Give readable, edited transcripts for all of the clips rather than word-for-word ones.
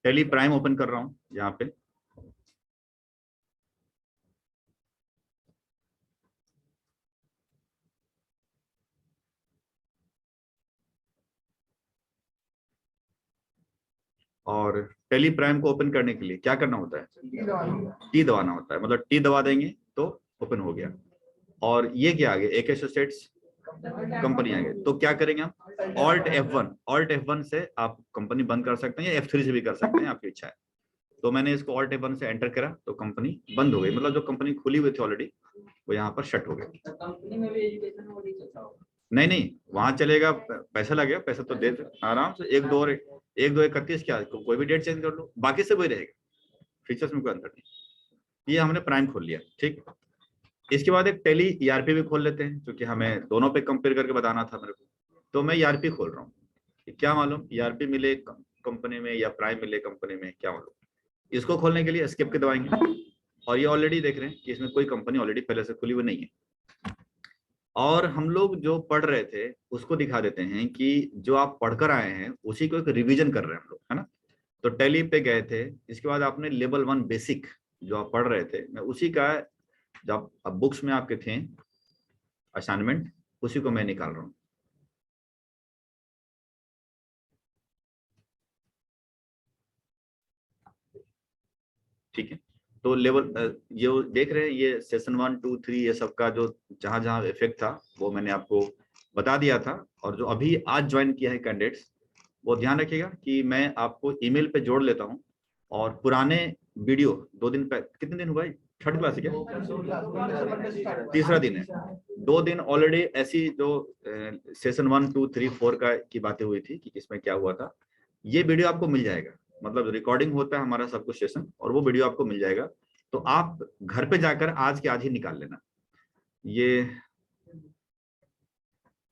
Tally Prime open कर रहा हूँ यहाँ पे। और टेली प्राइम को ओपन करने के लिए क्या करना होता है? टी दबाना होता है, मतलब टी दबा देंगे तो ओपन हो गया। और ये क्या आ गया? AK एसोसिएट्स कंपनी आ गई। तो क्या करेंगे हम? Alt F1 से आप कंपनी बंद कर सकते हैं या F3 से भी कर सकते हैं, आपकी इच्छा है। तो मैंने इसको Alt F1 से एंटर करा तो कंपनी बंद हो गई, मतलब जो कंपनी खुली हुई थी ऑलरेडी वो यहाँ पर शट हो गई। कंपनी में भी एजुकेशन ऑडिट चलता होगा? नहीं, वहां चलेगा, पैसा लगेगा, पैसा तो दे आराम से 1/2/31 क्या कोई भी डेट चेंज कर लो, बाकी से वही रहेगा, फीचर्स में कोई अंतर नहीं। ये हमने प्राइम खोल लिया, ठीक। इसके बाद एक टेली ERP भी खोल लेते हैं, क्योंकि हमें दोनों पे कंपेयर करके बताना था मेरे को। तो मैं ERP खोल रहा हूँ, क्या मालूम ERP मिले कंपनी में या प्राइम मिले कंपनी में, क्या मालूम। इसको खोलने के लिए एस्केप के दबाएंगे, और ये ऑलरेडी देख रहे हैं कि इसमें कोई कंपनी ऑलरेडी पहले से खुली हुई नहीं है। और हम लोग जो पढ़ रहे थे उसको दिखा देते हैं कि जो आप पढ़कर आए हैं उसी को एक रिवीजन कर रहे हैं हम लोग, है ना। तो टैली पे गए थे, इसके बाद आपने लेवल 1 बेसिक जो आप पढ़ रहे थे, मैं उसी का जब अब बुक्स में आपके थे असाइनमेंट, उसी को मैं निकाल रहा हूँ। ठीक है, तो लेवल ये देख रहे हैं, ये सेशन 1 2 3 ये सब का जो जहां जहां इफेक्ट था वो मैंने आपको बता दिया था। और जो अभी आज ज्वाइन किया है कैंडिडेट्स, वो ध्यान रखिएगा कि मैं आपको ईमेल पे जोड़ लेता हूं, और पुराने वीडियो 2 दिन पे, कितने दिन हुआ? 3rd क्लास है क्या? तीसरा दिन है। 2 दिन ऑलरेडी ऐसी जो सेशन 1 2 3 4 का की बातें हुई थी कि किसमें क्या हुआ था, ये वीडियो आपको मिल जाएगा। मतलब रिकॉर्डिंग होता है हमारा सब कुछ सेशन, और वो वीडियो आपको मिल जाएगा। तो आप घर पे जाकर आज के आज ही निकाल लेना ये,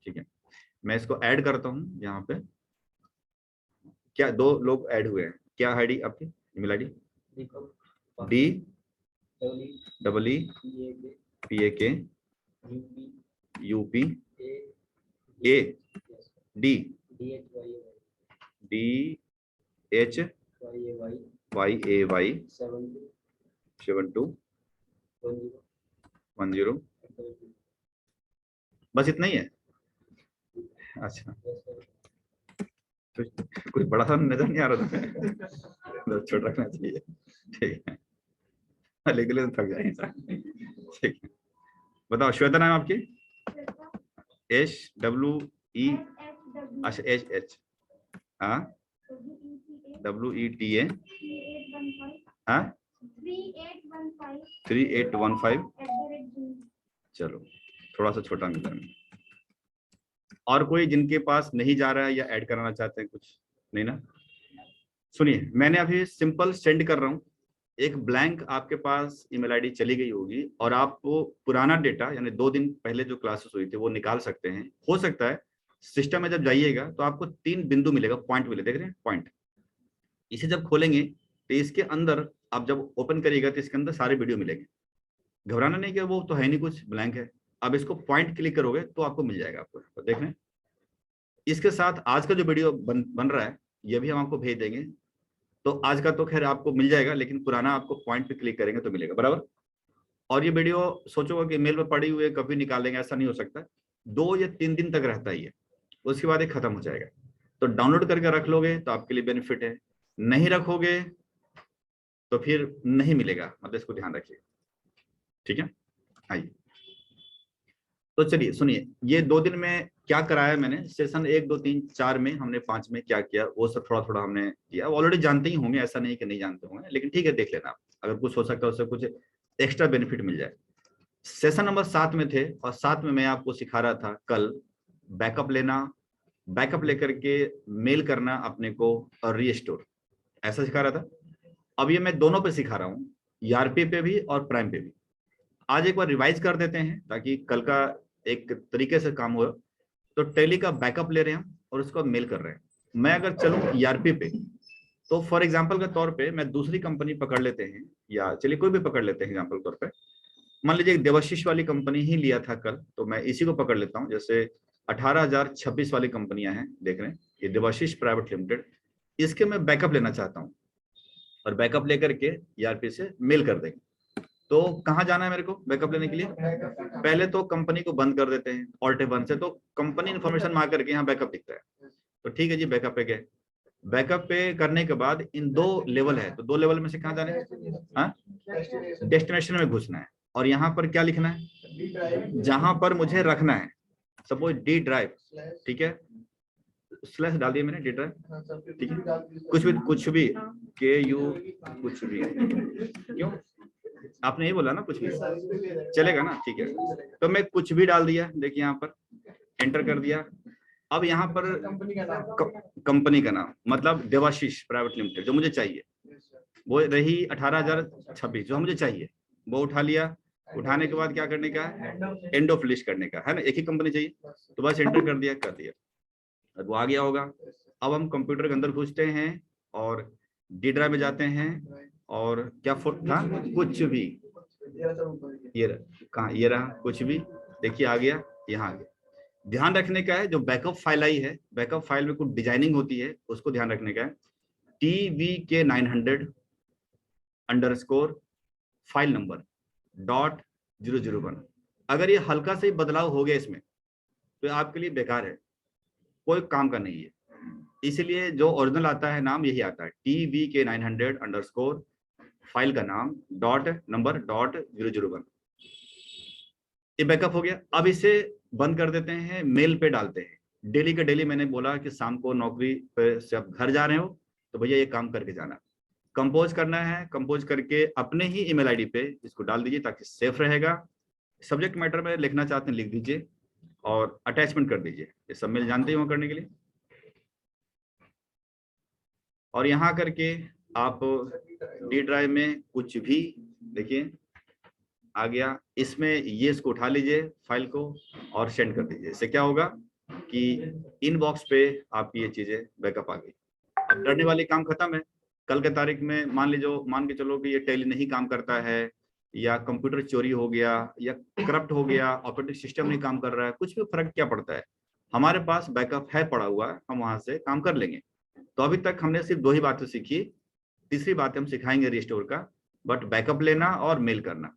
ठीक है। मैं इसको ऐड करता हूँ यहाँ पे। क्या 2 लोग ऐड हुए हैं? क्या आईडी आपकी? ईमेल आईडी DDHYAY7210, बस इतना ही है? अच्छा, तो कुछ बड़ा सा नजर नहीं आ रहा था तो छोटा रखना चाहिए, ठीक है। लेकिन तो थक जाए इंसान, ठीक है। बताओ, श्वेता नाम आपकी? SWE, अच्छा HH, हाँ WETA, हाँ 3815। चलो, थोड़ा सा छोटा मिला है। और कोई जिनके पास नहीं जा रहा है या ऐड कराना चाहते हैं कुछ? नहीं ना? सुनिए, मैंने अभी सिंपल सेंड कर रहा हूँ, एक ब्लैंक आपके पास ईमेल आईडी चली गई होगी, और आप वो पुराना डेटा यानी 2 दिन पहले जो क्लासेस हुई थी वो निकाल सकते हैं। हो सकता है सिस्टम में जब जाइएगा तो आपको 3 बिंदु मिलेगा, पॉइंट मिले, देख रहे हैं पॉइंट। इसे जब खोलेंगे तो इसके अंदर आप जब ओपन करिएगा तो इसके अंदर सारे वीडियो मिलेंगे। घबराना नहीं कि वो तो है नहीं, कुछ ब्लैंक है। अब इसको पॉइंट क्लिक करोगे तो आपको मिल जाएगा, आपको देख रहे हैं। इसके साथ आज का जो वीडियो बन रहा है ये भी हम आपको भेज देंगे। तो आज का तो खैर आपको मिल जाएगा, लेकिन पुराना आपको पॉइंट पे क्लिक करेंगे तो मिलेगा, बराबर। और ये वीडियो सोचोगे कि मेल में पड़ी हुई है कभी निकालेंगे, ऐसा नहीं हो सकता। 2 या 3 दिन तक रहता ही है, उसके बाद ये खत्म हो जाएगा। तो डाउनलोड करके रख लोगे तो आपके लिए बेनिफिट है, नहीं रखोगे तो फिर नहीं मिलेगा, मतलब इसको ध्यान रखिएगा, ठीक है। आइए, तो चलिए सुनिए, ये 2 दिन में क्या कराया मैंने, सेशन 1 2 3 4 में, हमने 5 में क्या किया वो सब थोड़ा थोड़ा हमने किया। ऑलरेडी जानते ही होंगे, ऐसा नहीं कि नहीं जानते होंगे, लेकिन ठीक है देख लेना आप, अगर कुछ हो सकता है उससे कुछ एक्स्ट्रा बेनिफिट मिल जाए। सेशन नंबर 7 में थे, और 7 में मैं आपको सिखा रहा था कल बैकअप लेना, बैकअप लेकर के मेल करना अपने को, और रीस्टोर, ऐसा सिखा रहा था। अब ये मैं दोनों पे सिखा रहा हूँ, ERP पे भी और प्राइम पे भी। आज एक बार रिवाइज कर देते हैं ताकि कल का एक तरीके से काम हो। तो टेली का बैकअप ले रहे हैं और उसको मेल कर रहे हैं। मैं अगर चलूं ERP पे, तो फॉर एग्जांपल के तौर पे मैं दूसरी कंपनी पकड़ लेते हैं, या चलिए कोई भी पकड़ लेते हैं एग्जांपल तौर पे। मान लीजिए देवाशीष वाली कंपनी ही लिया था कल, तो मैं इसी को पकड़ लेता हूँ। जैसे 18,026 वाली कंपनियां हैं, देख रहे हैं, ये देवाशीष प्राइवेट लिमिटेड, इसके मैं बैकअप लेना चाहता हूँ। और बैकअप लेकर के ईआरपी से मेल कर देंगे। तो कहाँ जाना है मेरे को बैकअप लेने के लिए? पहले तो कंपनी को बंद कर देते हैं, ऑल्ट 1 से, तो कंपनी इन्फॉर्मेशन मार करके यहाँ बैकअप दिखता है। तो ठीक है जी, बैकअप पे गए। बैकअप पे करने के बाद इन 2 लेवल है, तो 2 लेवल में से कहाँ जाना है? हाँ, डेस्टिनेशन में घुसना है। और यहाँ पर क्या लिखना है? जहां पर मुझे रखना है, सपोज डी ड्राइव, ठीक है, स्लैश डाल दिया मैंने, डी ड्राइव, ठीक है, कुछ भी के यू कुछ भी, क्यों आपने यही बोला ना, कुछ भी चलेगा ना, ठीक है। तो मैं कुछ भी डाल दिया, देखिए यहाँ पर एंटर कर दिया। अब यहाँ पर कंपनी का नाम, मतलब देवाशीष प्राइवेट लिमिटेड जो मुझे चाहिए, वो रही 18,026 जो मुझे चाहिए, वो उठा लिया। उठाने के बाद क्या करने का है? एंड ऑफ लिस्ट करने का है ना, एक ही कंपनी चाहिए, तो बस एंटर कर दिया, कर दिया, अब वो आ गया होगा। अब हम कंप्यूटर के अंदर घुसते हैं और डी ड्राइव में जाते हैं, और क्या था? कुछ भी, ये कहाँ, ये रहा कुछ भी, देखिए आ गया, यहाँ आ गया। ध्यान रखने का है, जो बैकअप फाइल आई है, बैकअप फाइल में कुछ डिजाइनिंग होती है, उसको ध्यान रखने का है। TVK900 underscore file number .001। अगर ये हल्का से बदलाव हो गया इसमें, तो आपके लिए बेकार है, कोई काम का नहीं है। इसलिए जो ओरिजिनल आता है नाम यही आता है, TVK900 अंडरस्कोर फाइल का नाम नंबर .001। ये बैकअप हो गया। अब इसे बंद कर देते हैं, मेल पे डालते हैं। डेली का डेली मैंने बोला कि शाम को नौकरी पे से आप घर जा रहे हो, तो भैया ये काम करके जाना। कंपोज करना है, कंपोज करके अपने ही ईमेल आईडी पे इसको डाल दीजिए ताकि सेफ रहेगा। सब्जेक्ट मैटर में लिखना चाहते हैं लिख दीजिए, और अटैचमेंट कर दीजिए, ये सब मेल जानते ही हो करने के लिए। और यहाँ करके आप डी ड्राइव में कुछ भी, देखिए आ गया, इसमें ये इसको उठा लीजिए फाइल को और सेंड कर दीजिए। इससे क्या होगा कि इनबॉक्स पे आपकी ये चीजें बैकअप आ गई। अब डरने वाली काम खत्म है। कल के तारीख में मान के चलो कि ये टैली नहीं काम करता है, या कंप्यूटर चोरी हो गया, या करप्ट हो गया, ऑपरेटिंग सिस्टम नहीं काम कर रहा है, कुछ भी फर्क क्या पड़ता है, हमारे पास बैकअप है पड़ा हुआ, हम वहां से काम कर लेंगे। तो अभी तक हमने सिर्फ 2 ही बातें सीखी, तीसरी बात हम सिखाएंगे रिस्टोर का, बट बैकअप लेना और मेल करना।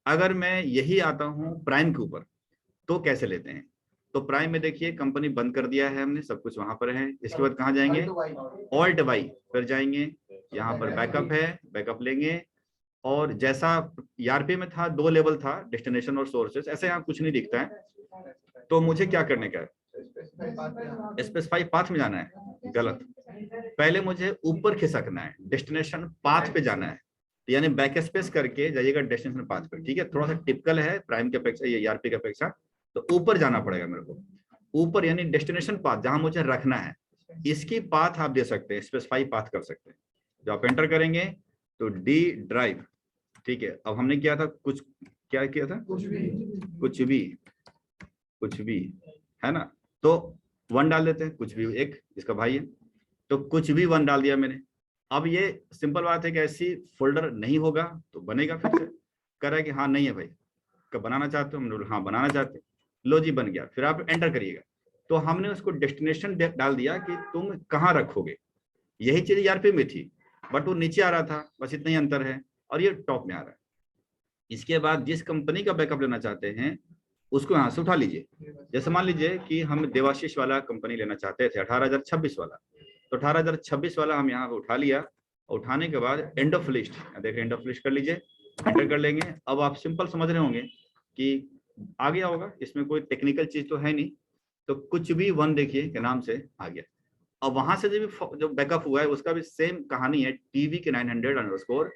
अगर मैं यही आता हूँ प्राइम के ऊपर, तो कैसे लेते हैं? तो प्राइम में देखिए कंपनी बंद कर दिया है हमने, सब कुछ वहां पर है। इसके बाद कहाँ जाएंगे? ऑल्ट वाई पर जाएंगे, यहाँ पर बैकअप है, बैकअप लेंगे। और जैसा ईआरपी में था 2 लेवल था, डेस्टिनेशन और सोर्सेस, ऐसे यहाँ कुछ नहीं दिखता है। तो मुझे क्या करने का है? स्पेसिफाई पाथ में जाना है, गलत। पहले मुझे ऊपर खिसकना है, डेस्टिनेशन पाथ पे जाना है, यानी बैक स्पेस करके जाइएगा डेस्टिनेशन पाथ पे, ठीक है। थोड़ा सा टिपिकल है प्राइम के अपेक्षा, ये ईआरपी के अपेक्षा, तो ऊपर जाना पड़ेगा मेरे को, ऊपर यानी डेस्टिनेशन पाथ जहां मुझे रखना है, इसकी पाथ आप दे सकते हैं, स्पेसिफाई पाथ कर सकते हैं। जो आप एंटर करेंगे तो डी ड्राइव, ठीक है। अब हमने किया था कुछ, क्या किया था? कुछ भी है ना, तो 1 डाल देते हैं, कुछ भी एक, इसका भाई है, तो कुछ भी 1 डाल दिया मैंने। अब ये सिंपल बात है कि ऐसी फोल्डर नहीं होगा तो बनेगा फिर से। कह रहा है कि हाँ नहीं है भाई, कब बनाना चाहते हो? हमने हाँ बनाना चाहते हैं, लो जी बन गया। फिर आप एंटर करिएगा, तो हमने उसको डेस्टिनेशन डाल दिया कि तुम कहाँ रखोगे। यही चीज ईआरपी में थी, बट वो नीचे आ रहा था, बस इतना ही अंतर है, और ये टॉप में आ रहा है। इसके बाद जिस कंपनी का बैकअप लेना चाहते हैं उसको यहाँ से उठा लीजिए। जैसे मान लीजिए कि हम देवाशीष वाला कंपनी लेना चाहते थे, 18,026 वाला, तो 18,026 वाला हम यहाँ उठा लिया। उठाने के बाद एंड ऑफ लिस्ट, देखिए एंड ऑफ लिस्ट कर लीजिए, एंटर कर लेंगे। अब आप सिंपल समझ रहे होंगे कि आ गया होगा, इसमें कोई टेक्निकल चीज तो है नहीं। तो कुछ भी 1 देखिए के नाम से आ गया। अब वहां से जो बैकअप हुआ है उसका भी सेम कहानी है, TVK900 अंडरस्कोर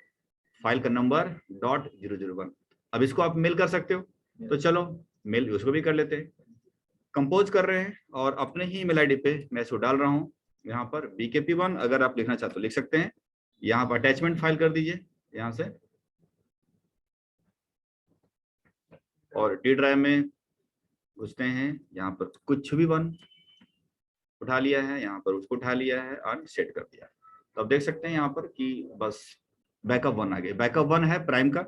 फाइल का नंबर .001। अब इसको आप मेल कर सकते हो, तो चलो मेल उसको भी कर लेते हैं। कंपोज कर रहे हैं और अपने ही ईमेल आईडी पे मैं इसको डाल रहा हूँ यहाँ पर BKP1। अगर आप लिखना चाहते हो लिख सकते हैं, यहाँ पर अटैचमेंट फाइल कर दीजिए यहाँ से, और डी ड्राइव में घुसते हैं, यहाँ पर कुछ भी 1 उठा लिया है, यहाँ पर उसको उठा लिया है और सेट कर दिया। तो आप देख सकते हैं यहाँ पर कि बस बैकअप 1 आ गया। बैकअप 1 है प्राइम का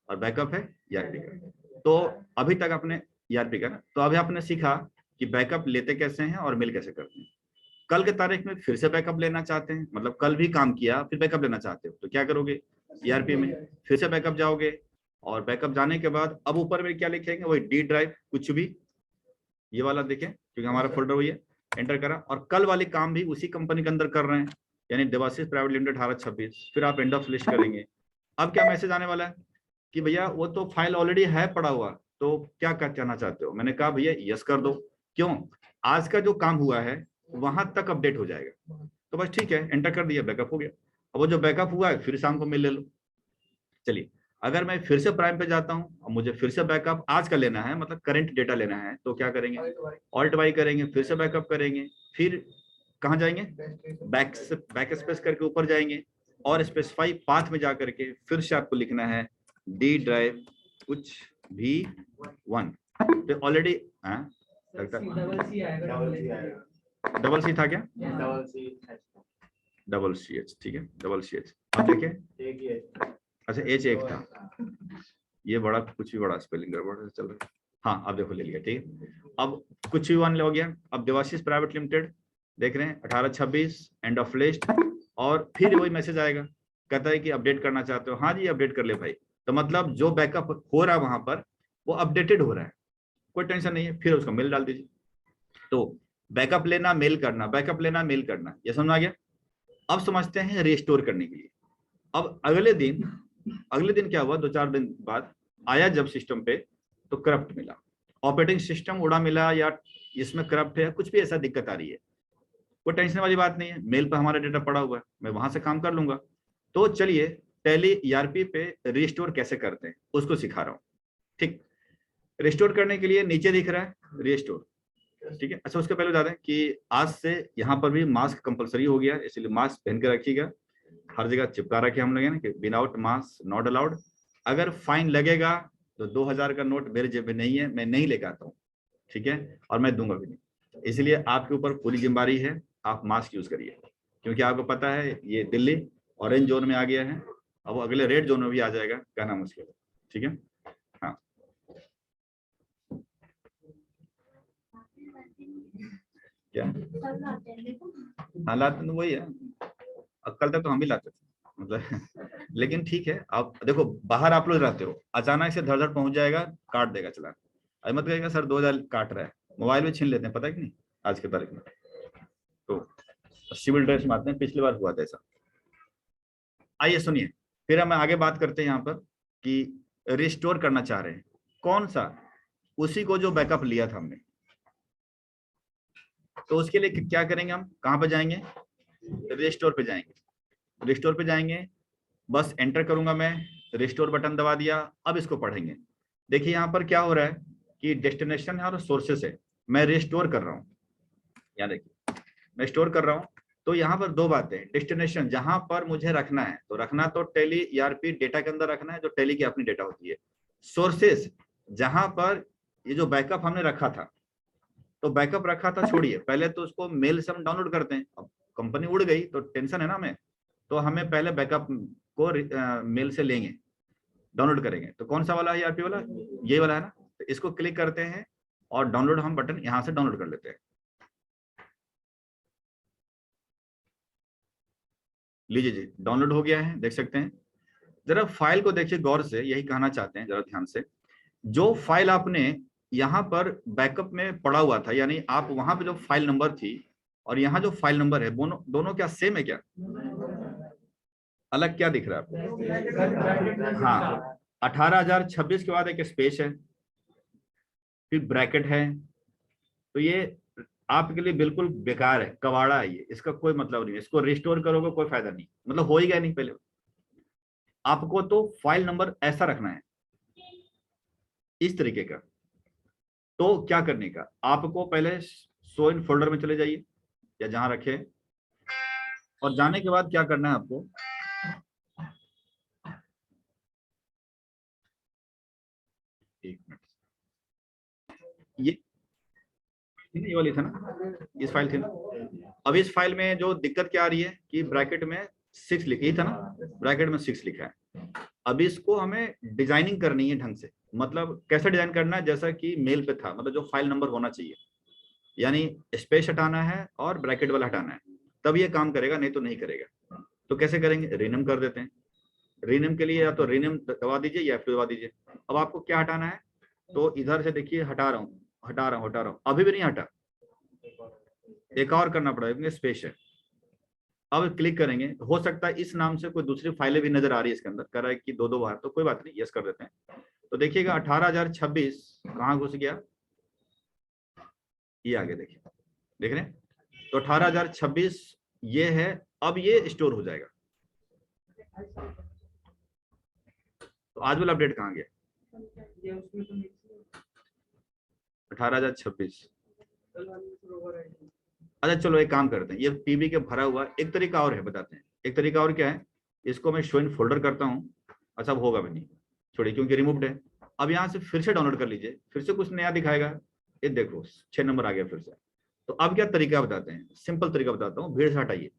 और बैकअप है ईआरपी का। तो अभी तक आपने ईआरपी का, तो अभी आपने सीखा कि बैकअप लेते कैसे हैं और मेल कैसे करते हैं। कल के तारीख में फिर से बैकअप लेना चाहते हैं, मतलब कल भी काम किया फिर बैकअप लेना चाहते हो, तो क्या करोगे, ईआरपी में फिर से बैकअप जाओगे, और बैकअप जाने के बाद अब ऊपर में क्या लिखेंगे, वही डी ड्राइव कुछ भी, ये वाला देखें क्योंकि हमारा फोल्डर वही है, एंटर करा, और कल वाले काम भी उसी कंपनी के अंदर कर रहे हैं, यानी देवाशीष प्राइवेट लिमिटेड 1826, फिर आप एंड ऑफ लिस्ट करेंगे। अब क्या मैसेज आने वाला है कि भैया वो तो फाइल ऑलरेडी है पड़ा हुआ, तो क्या कहना चाहते हो, मैंने कहा भैया यस कर दो, क्यों, आज का जो काम हुआ है वहां तक अपडेट हो जाएगा, तो बस ठीक है, एंटर कर दिया, बैकअप हो गया। अब वो जो बैकअप हुआ है फिर शाम को मेल ले लो। चलिए, अगर मैं फिर से प्राइम पे जाता हूँ और मुझे फिर से बैकअप आज का लेना है, मतलब करंट डेटा लेना है, तो क्या करेंगे, ऑल्ट वाई करेंगे, फिर से बैकअप करेंगे, फिर कहाँ जाएंगे, बैक स्पेस करके ऊपर जाएंगे, और स्पेसिफाई पाथ में जाकर के फिर से आपको लिखना है डी ड्राइव कुछ भी 1, तो ऑलरेडी डबल सी था क्या, डबल सी एच, ठीक है, डबल सी एच, अब देखिए, अच्छा एच एक था, ये बड़ा कुछ भी बड़ा स्पेलिंग गड़बड़ चल रहा है, हाँ अब देखो ले लिया, ठीक है, अब कुछ भी 1 हो गया। अब देवाशीष प्राइवेट लिमिटेड देख रहे हैं 1826 एंड ऑफ लिस्ट, और फिर वही मैसेज आएगा, कहता है कि अपडेट करना चाहते हो, हाँ जी अपडेट कर ले भाई, तो मतलब जो बैकअप हो रहा है वहां पर वो अपडेटेड हो रहा है, कोई टेंशन नहीं है, फिर उसको मेल डाल दीजिए। तो बैकअप लेना मेल करना, बैकअप लेना मेल करना, ये समझ आ गया। अब समझते हैं रिस्टोर करने के लिए। अब अगले दिन क्या हुआ, 2-4 दिन बाद आया जब सिस्टम पे, तो करप्ट मिला, ऑपरेटिंग सिस्टम उड़ा मिला, या इसमें करप्ट है, कुछ भी ऐसा दिक्कत आ रही है, कोई टेंशन वाली बात नहीं है, मेल पर हमारा डेटा पड़ा हुआ है, मैं वहां से काम कर लूंगा। तो चलिए टैली ईआरपी पे रिस्टोर कैसे करते हैं उसको सिखा रहा हूँ, ठीक। रिस्टोर करने के लिए नीचे दिख रहा है रिस्टोर, ठीक है। अच्छा उसके पहले बता दें कि आज से यहाँ पर भी मास्क कंपलसरी हो गया, इसलिए मास्क पहन के रखिएगा, हर जगह चिपका रखे हम लोग ना कि विदाउट मास्क नॉट अलाउड। अगर फाइन लगेगा तो 2000 का नोट मेरे जेब में नहीं है, मैं नहीं लेकर आता हूँ, ठीक है, और मैं दूंगा भी नहीं, इसलिए आपके ऊपर पूरी जिम्मेदारी है, आप मास्क यूज करिए, क्योंकि आपको पता है ये दिल्ली ऑरेंज जोन में आ गया है, अब वो अगले रेड जोन में भी आ जाएगा, कहना मुश्किल है, ठीक है। हाँ क्या हालात तो वही है, कल तक तो हम भी लाते थे मतलब लेकिन ठीक है, आप देखो बाहर आप लोग रहते हो, अचानक से धड़ धड़ पहुंच जाएगा, काट देगा चालान, अरे मत कहेगा सर 2000 काट रहा है, मोबाइल में छीन लेते हैं, पता है कि नहीं आज के तारीख में, तो सिविल ड्रेस में आते हैं, पिछली बार हुआ था ऐसा। आइए सुनिए, फिर हम आगे बात करते हैं यहाँ पर कि रिस्टोर करना चाह रहे हैं, कौन सा, उसी को जो बैकअप लिया था हमने, तो उसके लिए क्या करेंगे, हम कहाँ पे जाएंगे, रिस्टोर पे जाएंगे, रिस्टोर पे जाएंगे, बस एंटर करूंगा मैं, रिस्टोर बटन दबा दिया, अब इसको पढ़ेंगे। देखिए यहाँ पर क्या हो रहा है कि डेस्टिनेशन है और सोर्सेस है, मैं रिस्टोर कर रहा हूँ, यहाँ देखिए मैं स्टोर कर रहा हूँ, तो यहाँ पर 2 बातें, डेस्टिनेशन जहां पर मुझे रखना है, तो रखना तो टेली ईआरपी डेटा के अंदर रखना है, जो टेली की अपनी डेटा होती है, सोर्सेस जहां पर ये जो बैकअप हमने रखा था, तो बैकअप रखा था छोड़िए, पहले तो उसको मेल से हम डाउनलोड करते हैं, अब कंपनी उड़ गई तो टेंशन है ना हमें, तो हमें पहले बैकअप को मेल से लेंगे, डाउनलोड करेंगे, तो कौन सा वाला है ईआरपी वाला, ये वाला है ना, तो इसको क्लिक करते हैं और डाउनलोड हम बटन यहाँ से डाउनलोड कर लेते हैं। लीजिए जी डाउनलोड हो गया है, देख सकते हैं, जरा फाइल को देखिए गौर से, यही कहना चाहते हैं, जरा ध्यान से, जो फाइल आपने यहाँ पर बैकअप में पड़ा हुआ था, यानी आप वहां पे जो फाइल नंबर थी और यहाँ जो फाइल नंबर है, दोनों क्या सेम है क्या, अलग क्या दिख रहा है आपको, हाँ 18026 के बाद एक स्पेस है, फिर ब्रैकेट है, तो ये आपके लिए बिल्कुल बेकार है, कबाड़ा है ये, इसका कोई मतलब नहीं है, इसको रिस्टोर करोगे कोई फायदा नहीं, मतलब हो ही गया नहीं, पहले आपको तो फाइल नंबर ऐसा रखना है, इस तरीके का। तो क्या करने का, आपको पहले शो इन फोल्डर में चले जाइए या जहां रखे, और जाने के बाद क्या करना है आपको, एक मिनट, ये वाली था ना, इस फाइल थी ना, अब इस फाइल में जो दिक्कत क्या आ रही है कि ब्रैकेट में 6 लिखी था ना, ब्रैकेट में 6 लिखा है, अब इसको हमें डिजाइनिंग करनी है ढंग से, मतलब कैसे डिजाइन करना है, जैसा कि मेल पे था, मतलब जो फाइल नंबर होना चाहिए, यानी स्पेस हटाना है और ब्रैकेट वाला हटाना है, तब ये काम करेगा, नहीं तो नहीं करेगा। तो कैसे करेंगे, रीनेम कर देते हैं। रीनेम के लिए या तो रीनेम दबा दीजिए या F2 दबा दीजिए। अब आपको क्या हटाना है, तो इधर से देखिए हटा रहा हूँ, अभी भी नहीं हटा, एक और करना पड़ेगा क्योंकि स्पेस है। अब क्लिक करेंगे, हो सकता है इस नाम से कोई दूसरी फाइलें भी नजर आ रही है इसके अंदर, कर रहा है कि दो बार, तो कोई बात नहीं, यस कर देते हैं। तो देखिएगा 18,026 कहाँ घुस गया, ये आगे देखिए, देख रहे हैं, तो 18,026 ये है। अब ये स्टोर हो जाएगा। तो आज वाला अपडेट कहाँ गया, ये उसमें तो mix है। 18,026। अच्छा चलो एक काम करते हैं, ये पीबी के भरा हुआ एक तरीका और है, बताते हैं। एक तरीका और क्या है, इसको मैं शो इन फोल्डर करता हूँ। अच्छा अब होगा भी नहीं, छोड़िए, क्योंकि रिमूव्ड है। अब यहाँ से फिर से डाउनलोड कर लीजिए, फिर से कुछ नया दिखाएगा। ये देखो 6 नंबर आ गया फिर से। तो अब क्या तरीका बताते हैं, सिंपल तरीका बताता हूँ, भीड़ से हटाइए।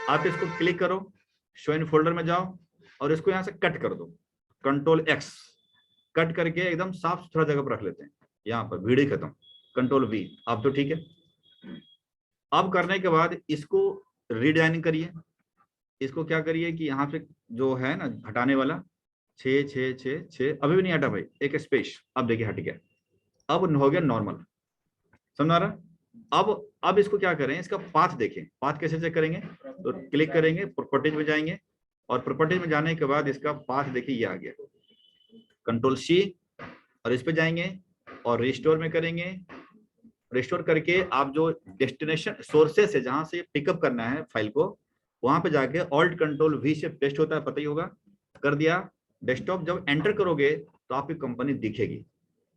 आप इसको क्लिक करो, शो इन फोल्डर में जाओ और इसको यहाँ से कट कर दो, Ctrl+X, कट करके एकदम साफ सुथरा जगह पर रख लेते हैं। यहाँ पर भीड़ ही खत्म, Ctrl+V। अब तो ठीक है। अब करने के बाद इसको रीडिजाइनिंग करिए। इसको क्या करिए कि यहाँ पे जो है ना हटाने वाला 6 6 6 6, अभी भी नहीं हटा भाई, एक स्पेस, अब देखिए हट गया, अब हो गया नॉर्मल, समझ आ रहा। अब इसको क्या करें, इसका पाथ देखें, पाथ कैसे चेक करेंगे, तो क्लिक करेंगे, प्रॉपर्टीज में जाएंगे और प्रॉपर्टीज में जाने के बाद इसका पाथ देखिए ये आ गया, Ctrl+C और इस पे जाएंगे और रिस्टोर में करेंगे। रिस्टोर करके आप जो डेस्टिनेशन सोर्सेस है जहां से पिकअप करना है फाइल को, वहां पे जाके Alt+Ctrl+V से पेस्ट होता है, पता ही होगा, कर दिया। डेस्कटॉप जब एंटर करोगे तो आपकी कंपनी दिखेगी,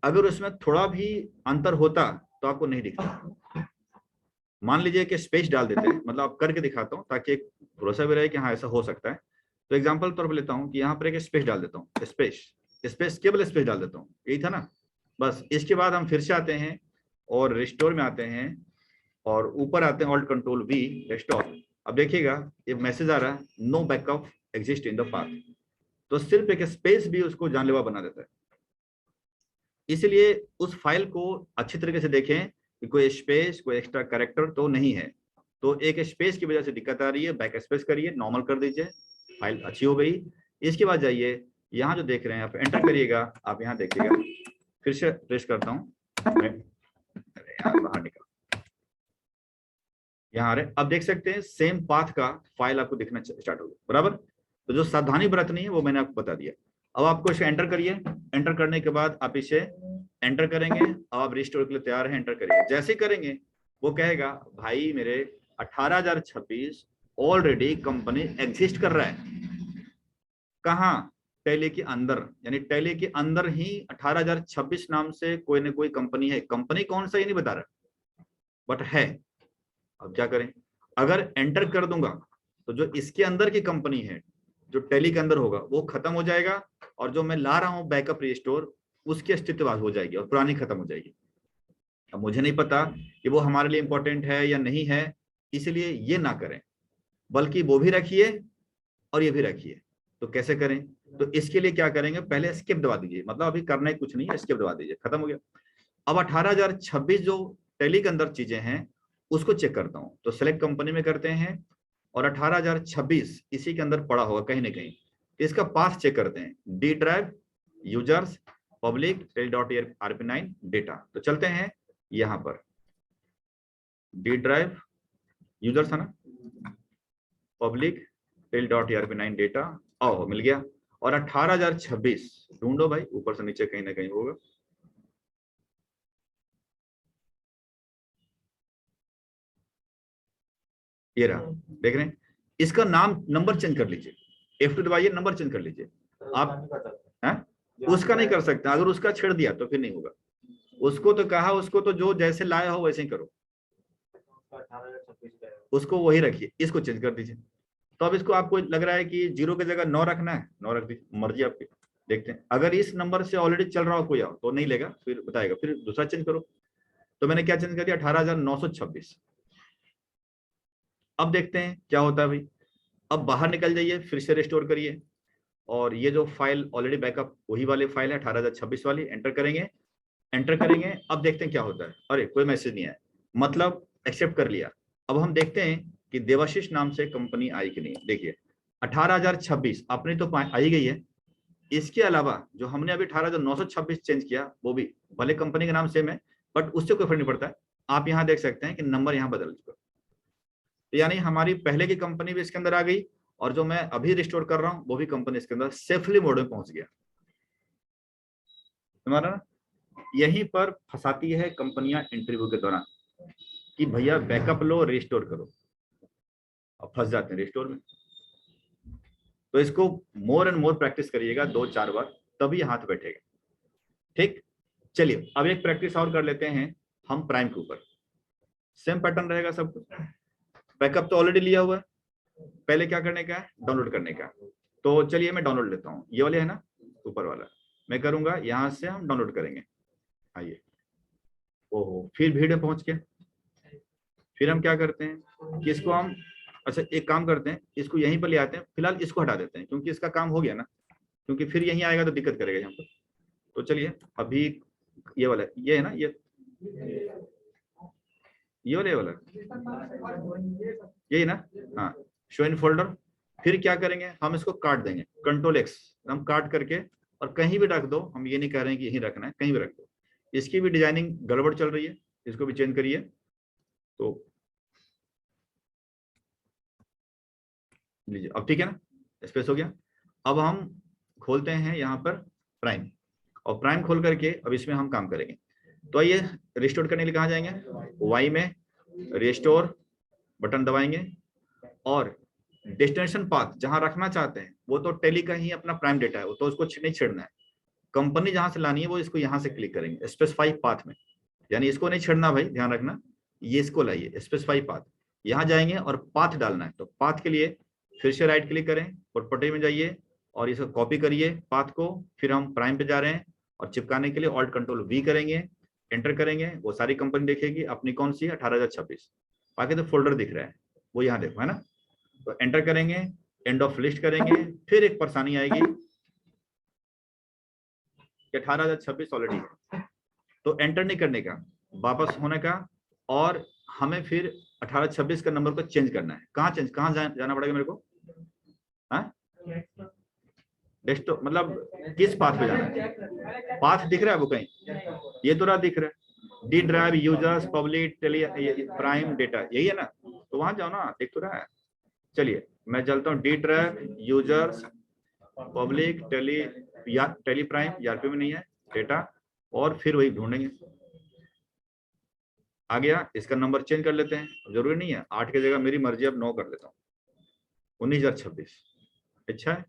अगर उसमें थोड़ा भी अंतर होता तो आपको नहीं दिखता। मान लीजिए कि स्पेस डाल देते हैं, मतलब आप करके दिखाता हूँ ताकि एक भरोसा भी रहे कि हाँ ऐसा हो सकता है। तो एग्जाम्पल तौर पर लेता हूँ कि यहाँ पर एक स्पेस डाल देता हूँ, स्पेस केवल स्पेस डाल देता हूँ, यही था ना बस। इसके बाद हम फिर से आते हैं और रिस्टोर में आते हैं और ऊपर आते हैं Alt+Ctrl+V रिस्टोर। अब देखिएगा ये मैसेज आ रहा है, no backup exist in the path. तो सिर्फ एक स्पेस भी उसको जानलेवा बना देता है। इसलिए उस फाइल को अच्छी तरीके से देखें कि कोई स्पेस, कोई एक्स्ट्रा कैरेक्टर तो नहीं है। तो एक स्पेस की वजह से दिक्कत आ रही है, बैक स्पेस करिए, नॉर्मल कर दीजिए, फाइल अच्छी हो गई। इसके बाद जाइए, यहाँ जो देख रहे हैं आप एंटर करिएगा, आप यहाँ देखिएगा, फिर से प्रेस करता हूँ, बाहर निकल, यहाँ रहे। अब देख सकते हैं सेम पाथ का फाइल आपको दिखना स्टार्ट हो गया, बराबर। तो जो सावधानी बरतनी है वो मैंने आपको बता दिया। अब आपको इसे एंटर करिए, एंटर करने के बाद आप इसे एंटर करेंगे। अब आप रिस्टोर के लिए तैयार हैं, एंटर करिए। जैसे करेंगे वो कहेगा भाई मेरे 18,026 ऑलरेडी कंपनी एग्जिस्ट कर रहा है, कहाँ, टैली के अंदर, यानी टैली के अंदर ही 18,026 नाम से कोई ना कोई कंपनी है। कंपनी कौन सा ये नहीं बता रहा, बट है। अब क्या करें, अगर एंटर कर दूंगा तो जो इसके अंदर की कंपनी है, जो टैली के अंदर होगा, वो खत्म हो जाएगा और जो मैं ला रहा हूं बैकअप रिस्टोर, उसकी अस्तित्ववाद हो जाएगी और पुरानी खत्म हो जाएगी। अब मुझे नहीं पता कि वो हमारे लिए इंपॉर्टेंट है या नहीं है, इसलिए ये ना करें, बल्कि वो भी रखिए और ये भी रखिए। तो कैसे करें, तो इसके लिए क्या करेंगे, पहले स्किप दबा दीजिए, मतलब अभी करना ही कुछ नहीं है, स्किप दबा दीजिए, खत्म हो गया। अब 18,026 जो टैली के अंदर चीजें हैं उसको चेक करता हूं, तो सेलेक्ट कंपनी में करते हैं और 18,026 इसी के अंदर पड़ा होगा कहीं ना कहीं। इसका पाथ चेक करते हैं, D drive users public tel.rp9 data. तो चलते हैं यहां पर, डी ड्राइव यूजर्स है ना, पब्लिक tel.rp9 डेटा, आओ मिल गया। और 18,026 ढूंढो भाई, ऊपर से नीचे कहीं ना कहीं होगा। ये रहा, देख रहे हैं, इसका नाम नंबर चेंज कर लीजिए, F2 दबाइए, नंबर चेंज कर लीजिए आप। हैं? उसका नहीं कर सकता, अगर उसका छेड़ दिया तो फिर नहीं होगा। उसको तो कहा, उसको तो जो जैसे लाया हो वैसे ही करो, उसको वही रखिए, इसको चेंज कर दीजिए। तो अब इसको आपको लग रहा है कि 0 की जगह 9 रखना है, 9 रख दीजिए, मर्जी आपकी। देखते हैं अगर इस नंबर से ऑलरेडी चल रहा हो कोई तो नहीं लेगा, फिर बताएगा, फिर दूसरा चेंज करो। तो मैंने क्या चेंज कर दिया, 18,926। अब देखते हैं क्या होता है भाई। अब बाहर निकल जाइए, फिर से रिस्टोर करिए और ये जो फाइल ऑलरेडी बैकअप वही वाली फाइल है 18,026 वाली, एंटर करेंगे। एंटर करेंगे, अब देखते हैं क्या होता है। अरे कोई मैसेज नहीं आया, मतलब एक्सेप्ट कर लिया। अब हम देखते हैं कि देवाशीष नाम से कंपनी आई कि नहीं। देखिए 18,026 अपनी तो आई गई है, इसके अलावा जो हमने अभी 18,926 चेंज किया वो भी, भले कंपनी का नाम सेम है बट उससे कोई फर्क नहीं पड़ता है। आप यहाँ देख सकते हैं कि नंबर यहाँ बदल चुका, तो यानी हमारी पहले की कंपनी भी इसके अंदर आ गई और जो मैं अभी रिस्टोर कर रहा हूँ वो भी कंपनी इसके अंदर सेफली मोड में पहुंच गया। तुम्हारा ना यहीं पर फंसाती है कंपनियां इंटरव्यू के दौरान कि भैया बैकअप लो रिस्टोर करो, अब फंस जाते हैं रिस्टोर में। तो इसको मोर एंड मोर प्रैक्टिस करिएगा, 2-4 बार, तभी हाथ बैठेगा। ठीक, चलिए अब एक प्रैक्टिस और कर लेते हैं हम प्राइम के ऊपर। सेम पैटर्न रहेगा सब कुछ। बैकअप तो ऑलरेडी लिया हुआ है, पहले क्या करने का है, डाउनलोड करने का। तो चलिए मैं डाउनलोड लेता हूँ, ये वाले है ना ऊपर वाला, मैं करूंगा यहाँ से हम डाउनलोड करेंगे। आइए, ओहो फिर भीड़ में पहुंच के फिर हम क्या करते हैं कि इसको हम, अच्छा एक काम करते हैं, इसको यहीं पर ले आते हैं, फिलहाल इसको हटा देते हैं क्योंकि इसका काम हो गया ना, क्योंकि फिर यहीं आएगा तो दिक्कत करेगा यहाँ पर। तो चलिए अभी ये वाला, ये है ना, ये वाला, ये वाला यही ना, हाँ शो इन फोल्डर। फिर क्या करेंगे, हम इसको काट देंगे, Ctrl+X हम काट करके, और कहीं भी रख दो, हम ये नहीं कह रहे हैं कि यहीं रखना है, कहीं भी रख दो। इसकी भी डिजाइनिंग गड़बड़ चल रही है, इसको भी चेंज करिए। तो लीजिए अब ठीक है ना, स्पेस हो गया। अब हम खोलते हैं यहाँ पर प्राइम, और प्राइम खोल करके अब इसमें हम काम करेंगे। तो आइए रिस्टोर करने के लिए कहाँ जाएंगे, वाई में रिस्टोर बटन दबाएंगे, और डेस्टिनेशन पाथ जहां रखना चाहते हैं वो तो टेली का ही अपना प्राइम डेटा है, वो तो उसको नहीं छेड़ना है। कंपनी जहां से लानी है वो इसको यहां से क्लिक करेंगे स्पेसिफाई पाथ में, यानी इसको नहीं छेड़ना भाई, ध्यान रखना, ये इसको लाइए स्पेसिफाई पाथ, यहाँ जाएंगे और पाथ डालना है। तो पाथ के लिए फिर से राइट क्लिक करें, प्रॉपर्टी में जाइए और इसको कॉपी करिए पाथ को। फिर हम प्राइम पे जा रहे हैं और चिपकाने के लिए Alt+Ctrl+V करेंगे, एंटर करेंगे, वो सारी कंपनी देखेगी, अपनी कौन सी है 18,026, बाकी तो फोल्डर दिख रहा है वो यहाँ देखो है ना। तो एंटर करेंगे, एंड ऑफ लिस्ट करेंगे, फिर एक परेशानी आएगी कि 18,026 ऑलरेडी है, तो एंटर नहीं करने का, वापस होने का, और हमें फिर 1826 का नंबर को चेंज करना है। कहाँ जाना पड़ेगा मेरे को, हाँ डेस्कटॉप मतलब किस पाथ पे जाना है, पाथ दिख रहा है वो कहीं, ये तो रहा दिख रहा है, D drive users public Tally Prime data, यही है ना, तो वहां जाओ ना, दिख तो रहा है। चलिए मैं चलता हूँ D drive users public Tally Prime, ERP में नहीं है डेटा, और फिर वही ढूंढेंगे। आ गया, इसका नंबर चेंज कर लेते हैं, जरूरी नहीं है 8 की जगह मेरी मर्जी, अब 9 कर लेता हूँ, 19,026। अच्छा है,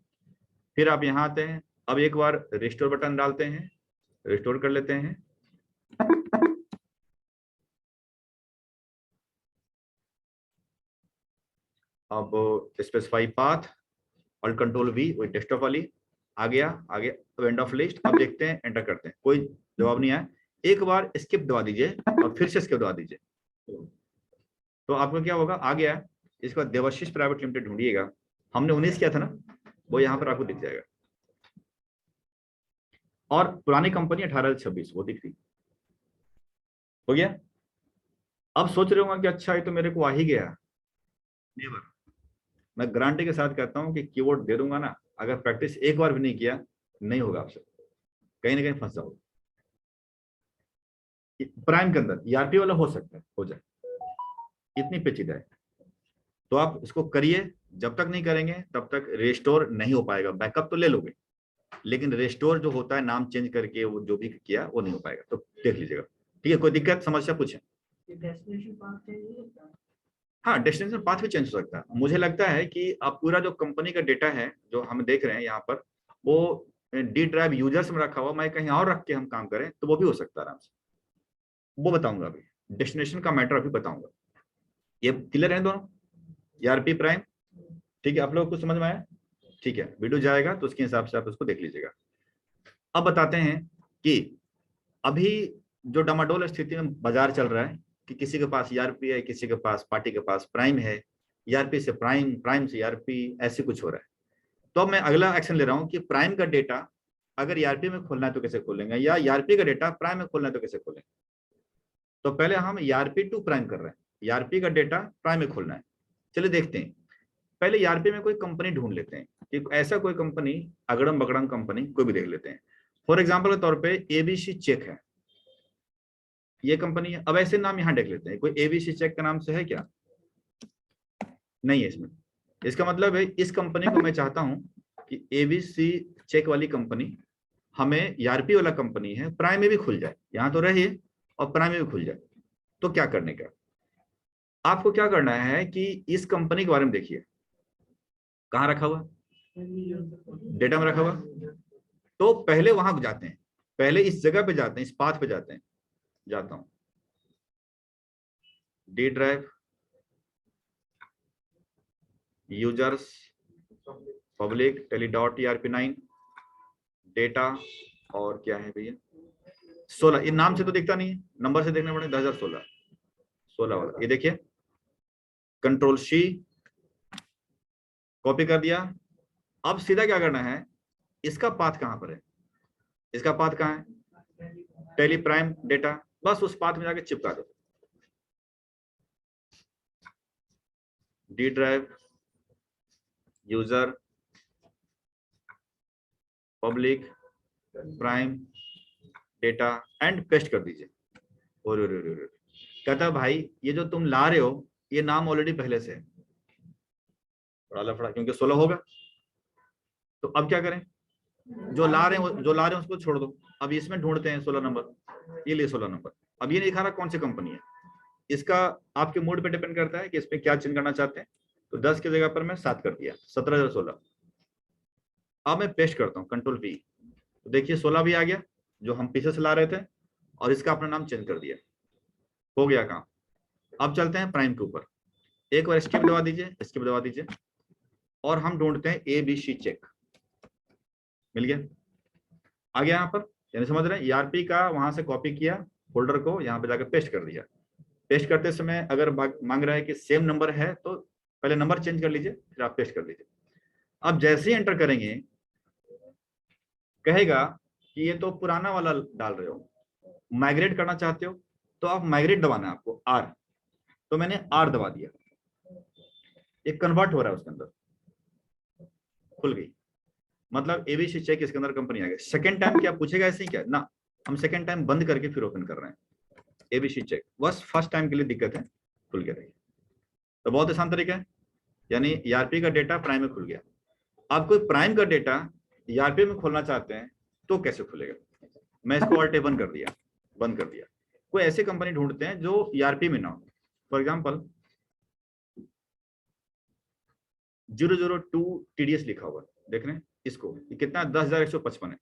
फिर आप यहाँ आते हैं, अब एक बार रिस्टोर बटन डालते हैं, रिस्टोर कर लेते हैं। अब स्पेसिफाई पाथ, Alt+Ctrl+V, वही डेस्कटॉप वाली आ गया, अब एंड ऑफ लिस्ट। अब देखते हैं, एंटर करते हैं, कोई जवाब नहीं आया, एक बार स्किप दबा दीजिए और फिर से स्किप दबा दीजिए, तो आपको क्या होगा, आ गया। इसके बाद देवाशीष प्राइवेट लिमिटेड ढूंढिएगा, हमने 19 किया था ना, वो यहाँ पर आपको दिख जाएगा, और पुरानी कंपनी 18,026 वो दिख रही। हो गया। अब सोच रहे होंगे कि अच्छा ये तो मेरे को आ ही गया, नेवर, मैं गारंटी के साथ कहता हूं कि कीवर्ड दे दूंगा ना, अगर प्रैक्टिस एक बार भी नहीं किया नहीं होगा आपसे, कहीं ना कहीं फंस जाओगे। प्राइम के अंदर ईआरपी वाला हो सकता है हो जाए, इतनी पेचीदा है, तो आप इसको करिए। जब तक नहीं करेंगे तब तक रिस्टोर नहीं हो पाएगा। बैकअप तो ले लोगे लेकिन रिस्टोर जो होता है नाम चेंज करके वो जो भी किया वो नहीं हो पाएगा, तो देख लीजिएगा। ठीक है, कोई दिक्कत समस्या पूछे। हाँ डेस्टिनेशन पाथ भी चेंज हो सकता है। मुझे लगता है कि अब पूरा जो कंपनी का डेटा है जो हम देख रहे हैं यहाँ पर, वो डी ड्राइव यूजर्स में रखा हुआ, मैं कहीं और रख के हम काम करें तो वो भी हो सकता है आराम से, वो बताऊंगा अभी, डेस्टिनेशन का मैटर अभी बताऊंगा। ये क्लियर है दोनों, ईआरपी प्राइम, ठीक है, आप लोग कुछ समझ में आया। ठीक है, वीडियो जाएगा तो उसके हिसाब से आप उसको देख लीजिएगा। अब बताते हैं कि अभी जो डमाडोल स्थिति में बाजार चल रहा है कि किसी के पास ईआरपी है, किसी के पास पार्टी के पास प्राइम है, ईआरपी से प्राइम, प्राइम से ईआरपी, ऐसे कुछ हो रहा है। तो अब मैं अगला एक्शन ले रहा हूं कि प्राइम का डेटा अगर ईआरपी में खोलना है तो कैसे खोलेंगे, या ईआरपी का डेटा प्राइम में खोलना है तो कैसे खोलेंगे। तो पहले हम ईआरपी टू प्राइम कर रहे हैं, ईआरपी का डेटा प्राइम में खोलना है। चलिए देखते हैं, पहले ईआरपी में कोई कंपनी ढूंढ लेते हैं कि ऐसा कोई कंपनी, अगड़म बगड़म कंपनी कोई भी देख लेते हैं। फॉर एग्जाम्पल के तौर पे एबीसी चेक है, ये कंपनी है। अब ऐसे नाम यहाँ देख लेते हैं, कोई एबीसी चेक के नाम से है क्या? नहीं है इसमें। इसका मतलब है इस कंपनी को मैं चाहता हूं कि एबीसी चेक वाली कंपनी हमें ईआरपी वाला कंपनी है, प्राइम में भी खुल जाए, यहां तो रही और प्राइम में भी खुल जाए। तो क्या करने का, आपको क्या करना है कि इस कंपनी के बारे में देखिए, कहाँ रखा हुआ, डेटा में रखा हुआ। तो पहले वहां जाते हैं, पहले इस जगह पे जाते हैं, इस पाथ पे जाते हैं। जाता हूं D drive, users, public, tele.erp9, data, और क्या है भैया 16। ये नाम से तो दिखता नहीं है, नंबर से देखने पड़े। 2016 16 वाला, ये देखिए कंट्रोल सी, कॉपी कर दिया। अब सीधा क्या करना है, इसका पाथ कहां पर है, इसका पाथ कहां है, टेली प्राइम डेटा, बस उस पाथ में जाके चिपका दो। D drive, user, public, prime, data and paste कर दीजिए। और कहता भाई ये जो तुम ला रहे हो ये नाम ऑलरेडी पहले से है, बड़ा लफड़ा, क्योंकि 16 होगा। तो अब क्या करें, जो ला रहे हैं उसको छोड़ दो। अब इसमें ढूंढते हैं 16 नंबर, ये लिए 16 नंबर। अब ये नहीं दिखा रहा कौन सी कंपनी है, इसका आपके मूड पे डिपेंड करता है कि इसमें क्या चिन्ह करना चाहते हैं। तो 10 की जगह पर मैं 7 कर दिया, 17,016। अब मैं पेस्ट करता हूँ कंट्रोल V, तो देखिए 16 भी आ गया जो हम पीछे से ला रहे थे, और इसका अपना नाम चेंज कर दिया, हो गया काम। अब चलते हैं प्राइम के ऊपर, एक बार एस्केप दबा दीजिए, एस्केप दबा दीजिए, और हम ढूंढते हैं ABC चेक। मिल गया, आ गया यहाँ पर, यानी समझ रहे हैं ईआरपी का वहां से कॉपी किया फोल्डर को, यहाँ पे जाकर पेस्ट कर दिया। पेस्ट करते समय अगर मांग रहा है कि सेम नंबर है तो पहले नंबर चेंज कर लीजिए, फिर आप पेस्ट कर लीजिए। अब जैसे ही एंटर करेंगे कहेगा कि ये तो पुराना वाला डाल रहे हो, माइग्रेट करना चाहते हो, तो आप माइग्रेट दबाना है आपको R। तो मैंने R दबा दिया, ये कन्वर्ट हो रहा है उसके अंदर, खुल गई। मतलब ABC चेक इसके अंदर कंपनी आ गई। सेकेंड टाइम क्या पूछेगा ऐसे ही क्या ना, हम सेकेंड टाइम बंद करके फिर ओपन कर रहे हैं ABC चेक, बस फर्स्ट टाइम के लिए दिक्कत है, खुल गया। देखिए तो बहुत आसान तरीका है, यानी ईआरपी का डेटा प्राइम में खुल गया। आप कोई प्राइम का डेटा ईआरपी में खोलना चाहते हैं तो कैसे खुलेगा, मैं इसको Alt बंद कर दिया, बंद कर दिया। कोई ऐसी कंपनी ढूंढते हैं जो ईआरपी में ना हो। फॉर एग्जाम्पल 002 TDS लिखा हुआ, देख रहे हैं इसको, ये कितना 10,155 है।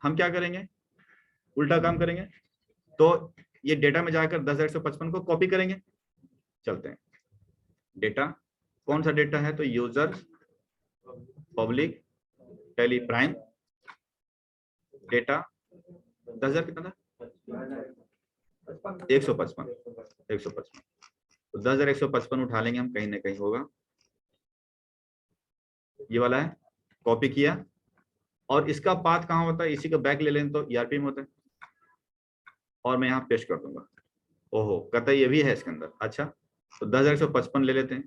हम क्या करेंगे, उल्टा काम करेंगे, तो ये डेटा में जाकर 10,155 को कॉपी करेंगे। चलते हैं, डेटा कौन सा डेटा है, तो user, public, Tally Prime, data 10,000 कितना था, 155, 155। तो 10,155 उठा लेंगे हम, कहीं ना कहीं होगा, ये वाला है, कॉपी किया। और इसका पाथ कहाँ होता है, इसी का बैक ले लें तो ईआरपी में होता है, और मैं यहाँ पेस्ट कर दूंगा। ओहो, कहता है ये भी है इसके अंदर, अच्छा तो 10,155 ले लेते हैं।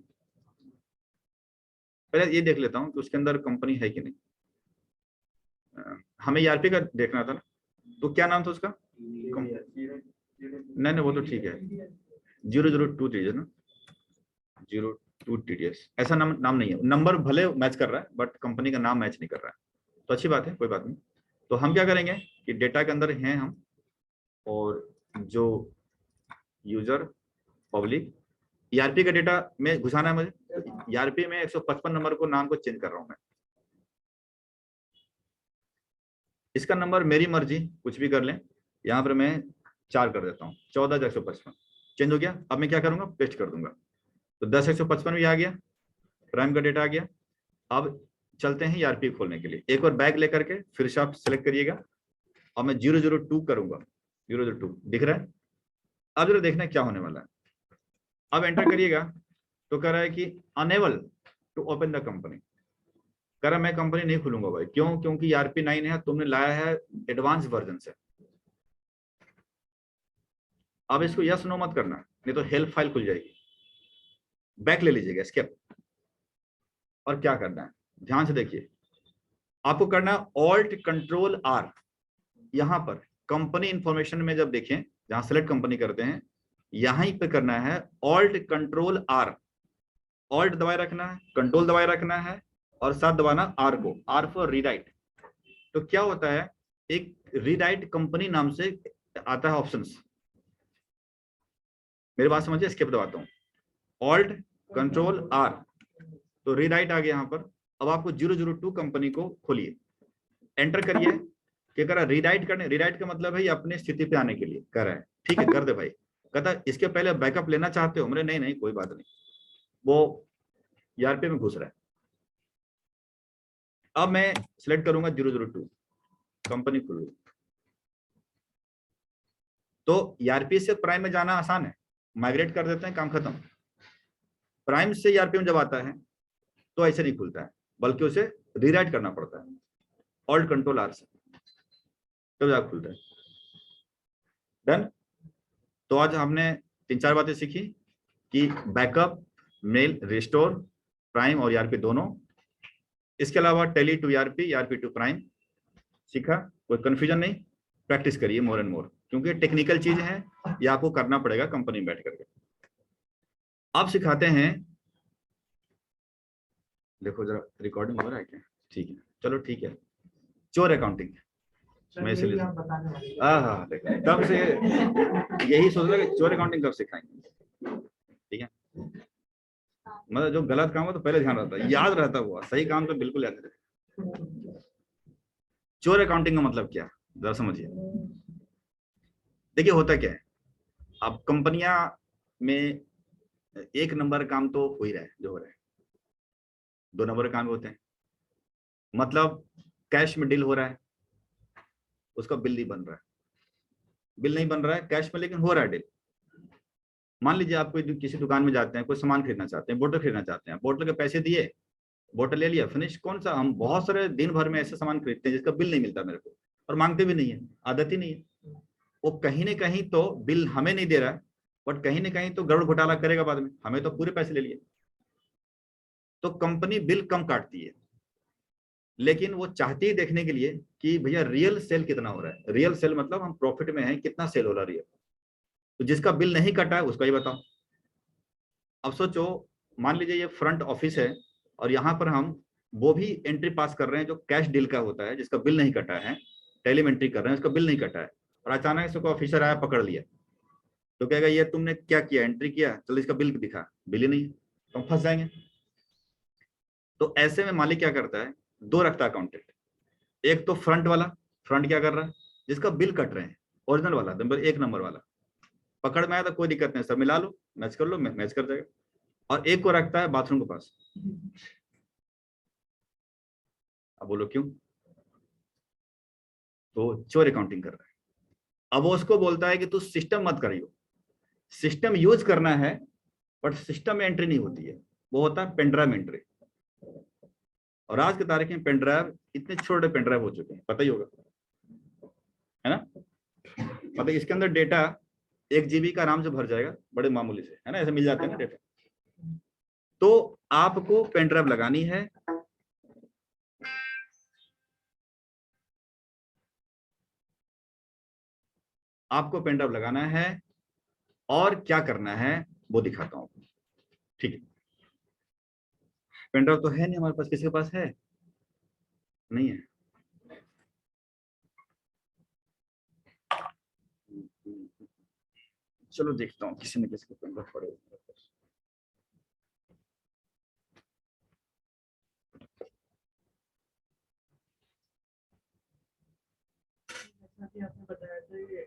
पहले ये देख लेता हूँ कि उसके अंदर कंपनी है कि नहीं। हमें ईआरपी का देखना था ना, तो क्या नाम था उसका, नहीं वो तो ठीक है, 002 TDS ना, 02 TDS ऐसा नाम नहीं है, नंबर भले मैच कर रहा है बट कंपनी का नाम मैच नहीं कर रहा है। तो अच्छी बात है, कोई बात नहीं। तो हम क्या करेंगे कि डेटा के अंदर हैं हम, और जो यूजर, पब्लिक, ईआरपी का डेटा में घुसाना है मुझे, तो ईआरपी में 155 नंबर को नाम को चेंज कर रहा हूं मैं। इसका नंबर मेरी मर्जी, कुछ भी कर लें, यहाँ पर मैं 4 कर देता हूँ, 14,155 चेंज हो गया। अब मैं क्या करूंगा, पेस्ट कर दूंगा, तो 10,155 भी आ गया, प्राइम का डेटा आ गया। अब चलते हैं ईआरपी खोलने के लिए, एक बार बैग लेकर के फिर से आप सेलेक्ट करिएगा, और मैं 002 करूंगा, 002 दिख रहा है। अब जरा देखना क्या होने वाला है। अब एंटर करिएगा तो कह रहा है कि unable to open the company, कह रहा मैं कंपनी नहीं खुलूंगा भाई। क्यों, क्योंकि ईआरपी 9 है, तुमने लाया है एडवांस वर्जन से। अब इसको यस नो मत करना, नहीं तो हेल्प फाइल खुल जाएगी। बैक ले लीजिएगा, स्केप। और क्या करना है, ध्यान से देखिए, आपको करना है ऑल्ट कंट्रोल आर। यहां पर कंपनी इंफॉर्मेशन में जब देखें, जहां सेलेक्ट कंपनी करते हैं, यहीं पे करना है ऑल्ट कंट्रोल आर। ऑल्ट दबाए रखना है, कंट्रोल दबाए रखना है, और साथ दबाना आर को, आर फॉर रीराइट। तो क्या होता है, एक रीराइट कंपनी नाम से आता है ऑप्शंस। मेरी बात समझिए, स्किप दबाता हूं, ऑल्ट कंट्रोल आर, तो रीराइट आ गया यहां पर। अब आपको 002 कंपनी को खोलिए, एंटर करिए। क्या कर रहा है, रीराइट करने, रीराइट का मतलब है ये अपने स्थिति पे आने के लिए कर रहा है। ठीक है, कर दे भाई। कहता इसके पहले बैकअप लेना चाहते हो, मेरे नहीं नहीं कोई बात नहीं, वो ईआरपी में घुस रहा है। अब मैं सिलेक्ट करूंगा 002 कंपनी खुल गई। तो ईआरपी से प्राइम में जाना आसान है, माइग्रेट कर देते हैं, काम खत्म। प्राइम से ईआरपी में जब आता है तो ऐसे नहीं खुलता है, बल्कि उसे रीराइट करना पड़ता है ऑल्ट कंट्रोल आर से, तब जाकर खुलता है। डन। तो आज हमने 3-4 बातें सीखी कि बैकअप, मेल, रिस्टोर, प्राइम और ईआरपी दोनों। इसके अलावा Tally to ERP, ERP to Prime सीखा। कोई कंफ्यूजन नहीं, प्रैक्टिस करिए मोर एंड मोर, क्योंकि टेक्निकल चीज है, ये आपको करना पड़ेगा कंपनी में बैठ करके। अब सिखाते हैं, देखो जरा रिकॉर्डिंग हो रहा है क्या, ठीक है चलो ठीक है। चोर अकाउंटिंग, मैं इसलिए हाँ हाँ देखो कब से यही सोच रहा कि चोर अकाउंटिंग कब सिखाएंगे। ठीक है, मतलब जो गलत काम हो तो पहले ध्यान रहता है, याद रहता हुआ, सही काम तो बिल्कुल याद रहता। चोर अकाउंटिंग का मतलब क्या, जरा समझिए। देखिए होता क्या है, अब कंपनियां में एक नंबर काम तो हो ही रहा है, जो हो रहा है। 2 नंबर काम होते हैं, मतलब कैश में डील हो रहा है, उसका बिल नहीं बन रहा है, बिल नहीं बन रहा है कैश में, लेकिन हो रहा है डील। मान लीजिए आप कोई किसी दुकान में जाते हैं, कोई सामान खरीदना चाहते हैं, बोतल खरीदना चाहते हैं, बोतल के पैसे दिए, बोतल ले लिया, फिनिश। कौन सा, हम बहुत सारे दिन भर में ऐसे सामान खरीदते हैं जिसका बिल नहीं मिलता मेरे को, और मांगते भी नहीं है, आदत ही नहीं है। वो कहीं ना कहीं तो बिल हमें नहीं दे रहा है, बट कहीं ना कहीं तो गड़बड़ घोटाला करेगा बाद में, हमें तो पूरे पैसे ले लिए। तो कंपनी बिल कम काटती है, लेकिन वो चाहती है देखने के लिए कि भैया रियल सेल कितना हो रहा है। रियल सेल मतलब हम प्रॉफिट में हैं, कितना सेल हो रहा है रियल। तो जिसका बिल नहीं कटा है उसका ही बताओ। अब सोचो, मान लीजिए ये फ्रंट ऑफिस है, और यहाँ पर हम वो भी एंट्री पास कर रहे हैं जो कैश डील का होता है, जिसका बिल नहीं कटा है, टेली में एंट्री कर रहे हैं, उसका बिल नहीं कटा है, और अचानक से कोई ऑफिसर आया पकड़ लिया, तो कहेगा ये तुमने क्या किया, एंट्री किया, चलो इसका बिल दिखा, बिल ही नहीं है, तो हम फंस जाएंगे। तो ऐसे में मालिक क्या करता है, 2 रखता है अकाउंटेंट। एक तो फ्रंट वाला, फ्रंट क्या कर रहा है, जिसका बिल कट रहे हैं, ओरिजिनल वाला, नंबर 1 नंबर वाला, पकड़ में आया तो कोई दिक्कत नहीं, सब मिला लो, मैच कर लो, मैच कर जाएगा। और एक को रखता है बाथरूम के पास। अब बोलो क्यों, तो चोर अकाउंटिंग कर रहा है। अब वो उसको बोलता है कि तू सिस्टम मत करियो, सिस्टम यूज करना है, बट सिस्टम में एंट्री नहीं होती है, वो होता है पेनड्राइव एंट्री। और आज की तारीख में पेनड्राइव, इतने छोटे पेनड्राइव हो चुके हैं, पता ही होगा, है ना। मतलब इसके अंदर डेटा 1 GB का आराम से भर जाएगा, बड़े मामूली से, है ना, ऐसे मिल जाते हैं ना डेटा। तो आपको पेनड्राइव लगानी है, आपको पेनड्राइव लगाना है, और क्या करना है वो दिखाता हूं। ठीक है, पेनड्राइव तो है नहीं हमारे पास, किसी के पास है, नहीं है। चलो देखता हूँ किसी न किसी को पेनड्राइव पड़े। जैसा कि आपने बताया था ये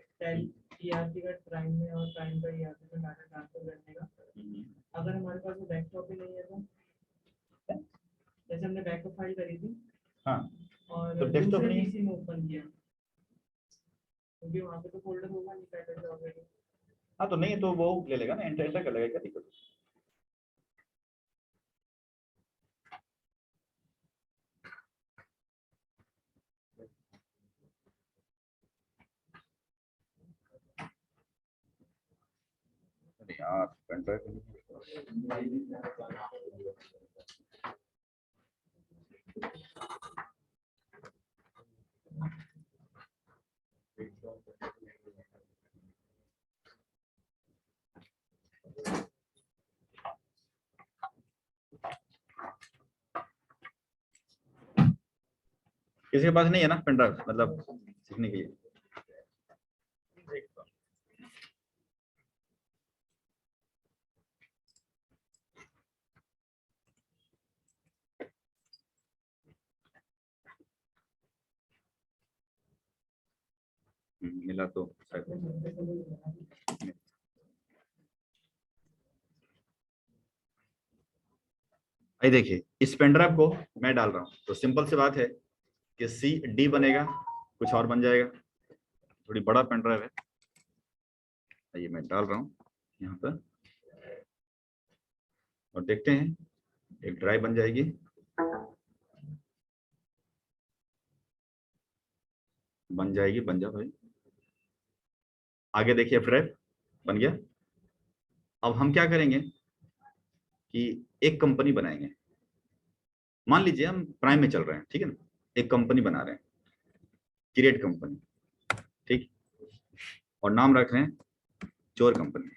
ईआरपी का प्राइम में और प्राइम का ईआरपी में डाटा ट्रांसफर करने का, अगर हमारे पास वो बैकअप ही नहीं है तो, जैसे हमने बैकअप फाइल करी थी हाँ, और तो डेस्कटॉप दूसरे नहीं, पीसी में ओपन किया, क्योंकि वहाँ पे तो फोल्डर होगा नहीं पहले से ऑलरेडी। हाँ तो नहीं, तो वो ले लेगा ना, एंटर एंटर कर लेगा, क्या दिक्कत। यार पेन ड्राइव किसी के पास नहीं है ना पेन ड्राइव, मतलब सीखने के लिए? मिला तो शायद। ये देखिए इस पेन ड्राइव को मैं डाल रहा हूँ, तो सिंपल सी बात है कि सी डी बनेगा, कुछ और बन जाएगा। थोड़ी बड़ा पेन ड्राइव है, ये मैं डाल रहा हूँ यहाँ पर, और देखते हैं एक ड्राइव बन जाएगी। बन जाओ भाई। आगे देखिए ड्राइव बन गया। अब हम क्या करेंगे कि एक कंपनी बनाएंगे। मान लीजिए हम प्राइम में चल रहे हैं, ठीक है ना, एक कंपनी बना रहे हैं, क्रिएट कंपनी, ठीक, और नाम रख रहे हैं चोर कंपनी,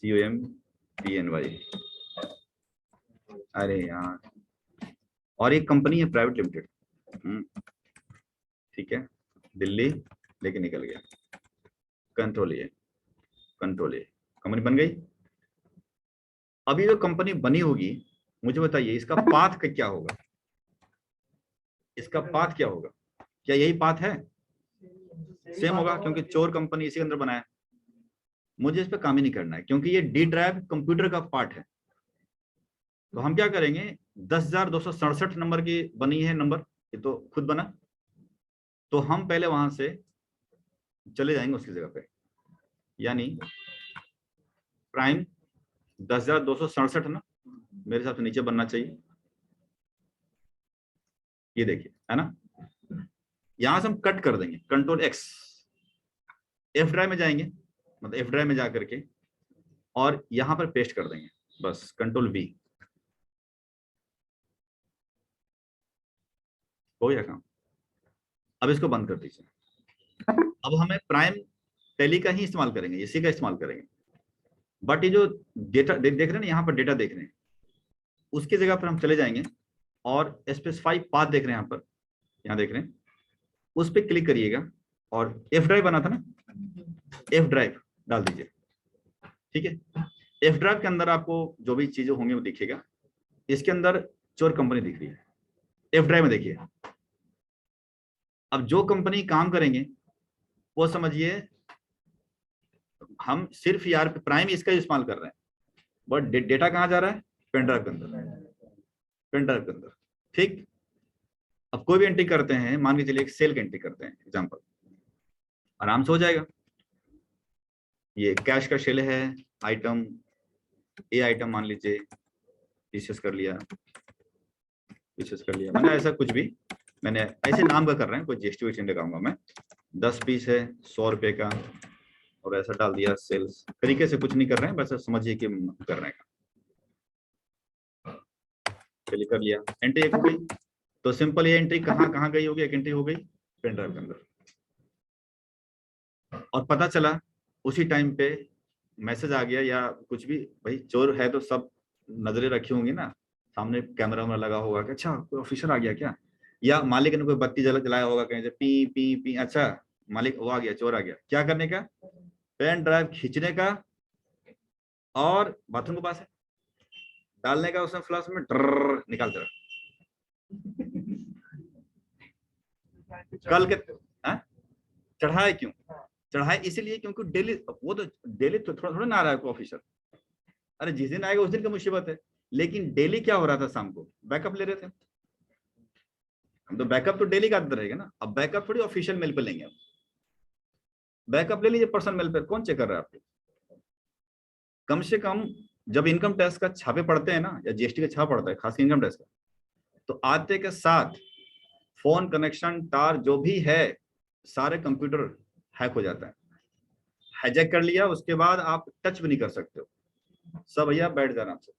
COMPNY। अरे यार, और एक कंपनी है प्राइवेट लिमिटेड, ठीक है, दिल्ली लेके निकल गया, कंट्रोल ए कंपनी बन गई। अभी जो कंपनी बनी होगी, मुझे बताइए इसका पाथ का क्या होगा? इसका पाथ क्या होगा? क्या यही पाथ है? सेम होगा, क्योंकि चोर कंपनी इसी के अंदर बनाया। मुझे इस पर काम ही नहीं करना है, क्योंकि ये डी ड्राइव कंप्यूटर का पार्ट है। तो हम क्या करेंगे, 10,267 नंबर की बनी है नंबर, ये तो खुद बना, तो हम पहले वहां से चले जाएंगे उसकी जगह पे, यानी प्राइम 10,267 ना, मेरे हिसाब से नीचे बनना चाहिए, ये देखिए है ना। यहां से हम कट कर देंगे, कंट्रोल एक्स, एफ ड्राइव में जाएंगे, मतलब एफ ड्राइव में जा करके और यहां पर पेस्ट कर देंगे, बस कंट्रोल V, हो गया काम। अब इसको बंद कर दीजिए। अब हमें प्राइम टेली का ही इस्तेमाल करेंगे, इसी का इस्तेमाल करेंगे, बट ये जो डेटा देख रहे हैं ना, यहाँ पर डेटा देख रहे हैं, उसकी जगह पर हम चले जाएंगे और स्पेसिफाई पाथ देख रहे हैं, यहाँ पर, यहाँ देख रहे हैं, उस पर क्लिक करिएगा और एफ ड्राइव बना था ना, एफ ड्राइव डाल दीजिए, ठीक है। एफ ड्राइव के अंदर आपको जो भी चीजें होंगी वो दिखेगा। इसके अंदर चोर कंपनी दिख रही है, एफ ड्राइव में देखिए। अब जो कंपनी काम करेंगे वो समझिए, हम सिर्फ यार प्राइम इसका इस्तेमाल कर रहे हैं, बट डेटा कहाँ जा रहा है? पेन ड्राइव के अंदर, ठीक। अब कोई भी एंट्री करते हैं, मान के चलिए एक सेल की एंट्री करते हैं एग्जांपल, आराम से हो जाएगा। ये कैश का सेल है, आइटम ए आइटम मान लीजिए, पीसेस कर लिया, मैंने ऐसा कुछ भी, मैंने ऐसे नाम का कर रहे हैं, कोई GST नहीं लगाऊंगा मैं। 10 पीस है 100 रुपए का, और ऐसा डाल दिया सेल्स, तरीके से कुछ नहीं कर रहे हैं, बस समझिए कि कर रहे हैं। चलिए कर लिया, एंट्री एक हो गई। तो सिंपल ये एंट्री कहाँ गई होगी? एक एंट्री हो गई पेन ड्राइव के अंदर, और पता चला उसी टाइम पे मैसेज आ गया या कुछ भी, भाई चोर है तो सब नजरें रखी होंगी ना, सामने कैमरा में लगा होगा कि अच्छा कोई ऑफिसर आ गया क्या, या मालिक ने कोई बत्ती जलाया होगा कहीं से, पी पी पी, अच्छा मालिक वो आ गया, चोर आ गया। क्या करने का? पेन ड्राइव खींचने का, और बाथरूम के पास है, डालने का उसमें फ्लश में, ड्र निकालते रहो। कल के चढ़ाए क्यों? चढ़ाए इसीलिए क्योंकि डेली, वो तो डेली तो थोड़ा थोड़ा ना आ रहा है कोई ऑफिसर, अरे जिस दिन आएगा उस दिन की मुसीबत है। लेकिन डेली क्या हो रहा था, शाम को बैकअप ले रहे थे हम, तो बैकअप तो डेली का रहेगा ना। अब बैकअप थोड़ी ऑफिशियल मेल पे लेंगे, बैकअप ले लीजिए पर्सनल मेल पे, कौन चेक कर रहा है आपके? कम से कम जब इनकम टैक्स का छापे पड़ते हैं ना, या GST का छापा पड़ता है, खास इनकम टैक्स का, तो आते के साथ फोन कनेक्शन, तार जो भी है, सारे कंप्यूटर हैक हो जाता है। हाईजैक कर लिया, उसके बाद आप टच भी नहीं कर सकते हो। सब भैया बैठ जाना आपसे,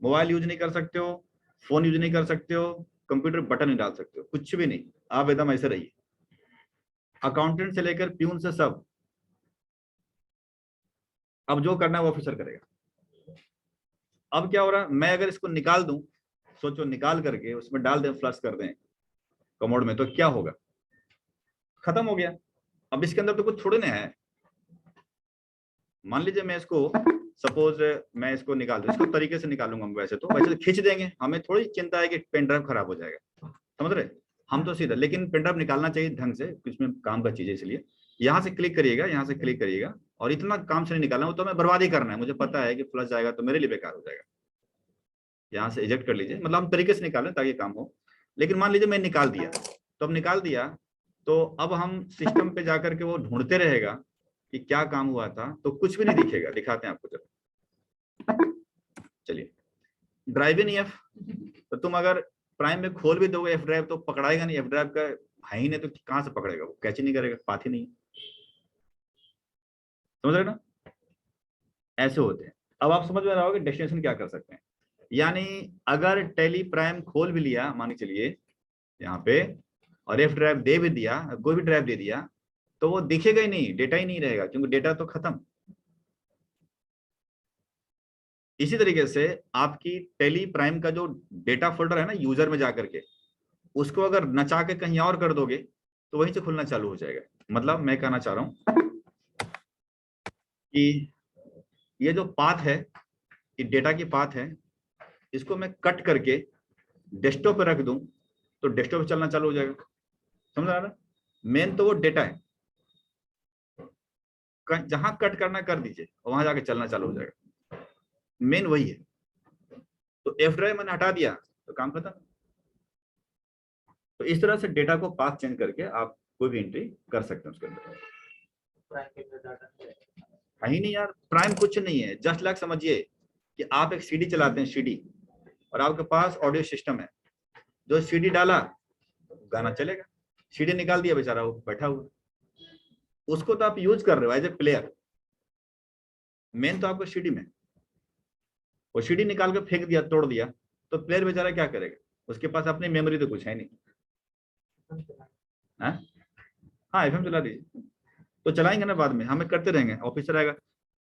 मोबाइल यूज नहीं कर सकते हो, फोन यूज नहीं कर सकते हो, कंप्यूटर बटन नहीं डाल सकते हो, कुछ भी नहीं। आप एकदम ऐसे रहिए, अकाउंटेंट से लेकर प्यून से सब। अब जो करना है वो ऑफिसर करेगा। अब क्या हो रहा है, मैं अगर इसको निकाल दूं, सोचो निकाल करके उसमें डाल दें, फ्लश कर दें कमोड में, तो क्या होगा, खत्म हो गया। अब इसके अंदर तो कुछ थोड़े ना है। मान लीजिए मैं इसको, सपोज मैं इसको निकाल दूं, इसको तरीके से निकालूंगा हम, वैसे तो खींच देंगे, हमें थोड़ी चिंता है कि पेन ड्राइव खराब हो जाएगा, समझ रहे, हम तो सीधा। लेकिन पेन ड्राइव निकालना चाहिए ढंग से, इसमें काम का चीज है, इसलिए यहाँ से क्लिक करिएगा, यहाँ से क्लिक करिएगा, और इतना काम से नहीं निकालना, वो तो हमें बर्बाद ही करना है, मुझे पता है कि फ्लश जाएगा तो मेरे लिए बेकार हो जाएगा। यहाँ से इजेक्ट कर लीजिए, मतलब हम तरीके से निकालें ताकि काम हो। लेकिन मान लीजिए मैं निकाल दिया, तो अब निकाल दिया, तो अब हम सिस्टम पे जाकर के वो ढूंढते रहेगा कि क्या काम हुआ था, तो कुछ भी नहीं दिखेगा। दिखाते हैं आपको जरा, चलिए। ड्राइव इन एफ, तो तुम अगर प्राइम में खोल भी दोगे एफ ड्राइव तो पकड़ाएगा नहीं, एफ ड्राइव का है ही नहीं, तो कहां से पकड़ेगा, वो कैच ही नहीं करेगा, पाथ ही नहीं, समझ रहे ना, ऐसे होते हैं। अब आप समझ में रहोगे डेस्टिनेशन क्या कर सकते हैं। यानी अगर टेली प्राइम खोल भी लिया, मान के चलिए यहाँ पे, और एफ ड्राइव दे भी दिया, कोई भी ड्राइव दे दिया, तो वो दिखेगा ही नहीं, डेटा ही नहीं रहेगा, क्योंकि डेटा तो खत्म। इसी तरीके से आपकी टेली प्राइम का जो डेटा फोल्डर है ना, यूजर में जाकर के उसको अगर नचा के कहीं और कर दोगे, तो वहीं से खुलना चालू हो जाएगा। मतलब मैं कहना चाह रहा हूं कि ये जो पाथ है, ये डेटा की पाथ है, इसको मैं कट करके डेस्कटॉप पे रख दूं, तो डेस्कटॉप पे चलना चालू हो जाएगा, समझ रहा ना। मेन तो वो डेटा है, जहां कट करना कर दीजिए, वहां जाके चलना चालू हो जाएगा, मेन वही है। तो एफ ड्राइव मैंने हटा दिया तो काम खत्म। तो इस तरह से डेटा को पाथ चेंज करके आप कोई भी एंट्री कर सकते हैं उसके अंदर। कहीं नहीं यार, प्राइम कुछ नहीं है, जस्ट लाइक समझिए कि आप एक सीडी चलाते हैं, सीडी, और आपके पास ऑडियो सिस्टम है, जो सीडी डाला गाना चलेगा, सीडी निकाल दिया बेचारा वो बैठा हुआ, उसको तो आप यूज कर रहे हो एज ए प्लेयर, मेन तो आपको सीडी में, वो सीडी निकाल के फेंक दिया, तोड़ दिया, तो प्लेयर बेचारा क्या करेगा, उसके पास अपनी मेमोरी तो कुछ है नहीं। हाँ हाँ, एफएम चला दीजिए, तो चलाएंगे ना, बाद में हमें करते रहेंगे, ऑफिसर आएगा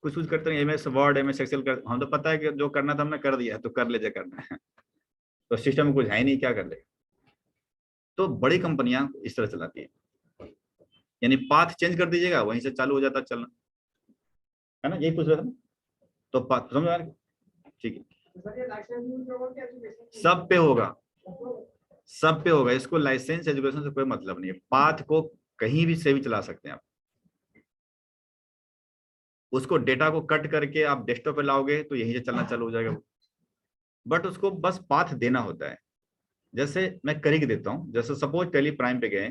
कुछ कुछ करते रहेंगे, एमएस वर्ड एमएस एक्सेल कर, हम तो पता है कि जो करना था हमने कर दिया है, तो कर लीजिए, करना है तो सिस्टम में कुछ है ही नहीं, क्या कर लेगा। तो बड़ी कंपनियां इस तरह चलाती है, यानी पाथ चेंज कर दीजिएगा, वहीं से चालू हो जाता चलना, है ना, यही पूछ रहा था ना। तो पाथ समझ आ रहा है? ठीक है, सब पे होगा, सब पे होगा, इसको लाइसेंस एजुकेशन से कोई मतलब नहीं है, पाथ को कहीं भी से भी चला सकते हैं आप। उसको डेटा को कट करके आप डेस्कटॉप पे लाओगे तो यहीं से चलना चालू हो जाएगा, बट उसको बस पाथ देना होता है। जैसे मैं करी के देता हूं, जैसे सपोज टेली प्राइम पे गए,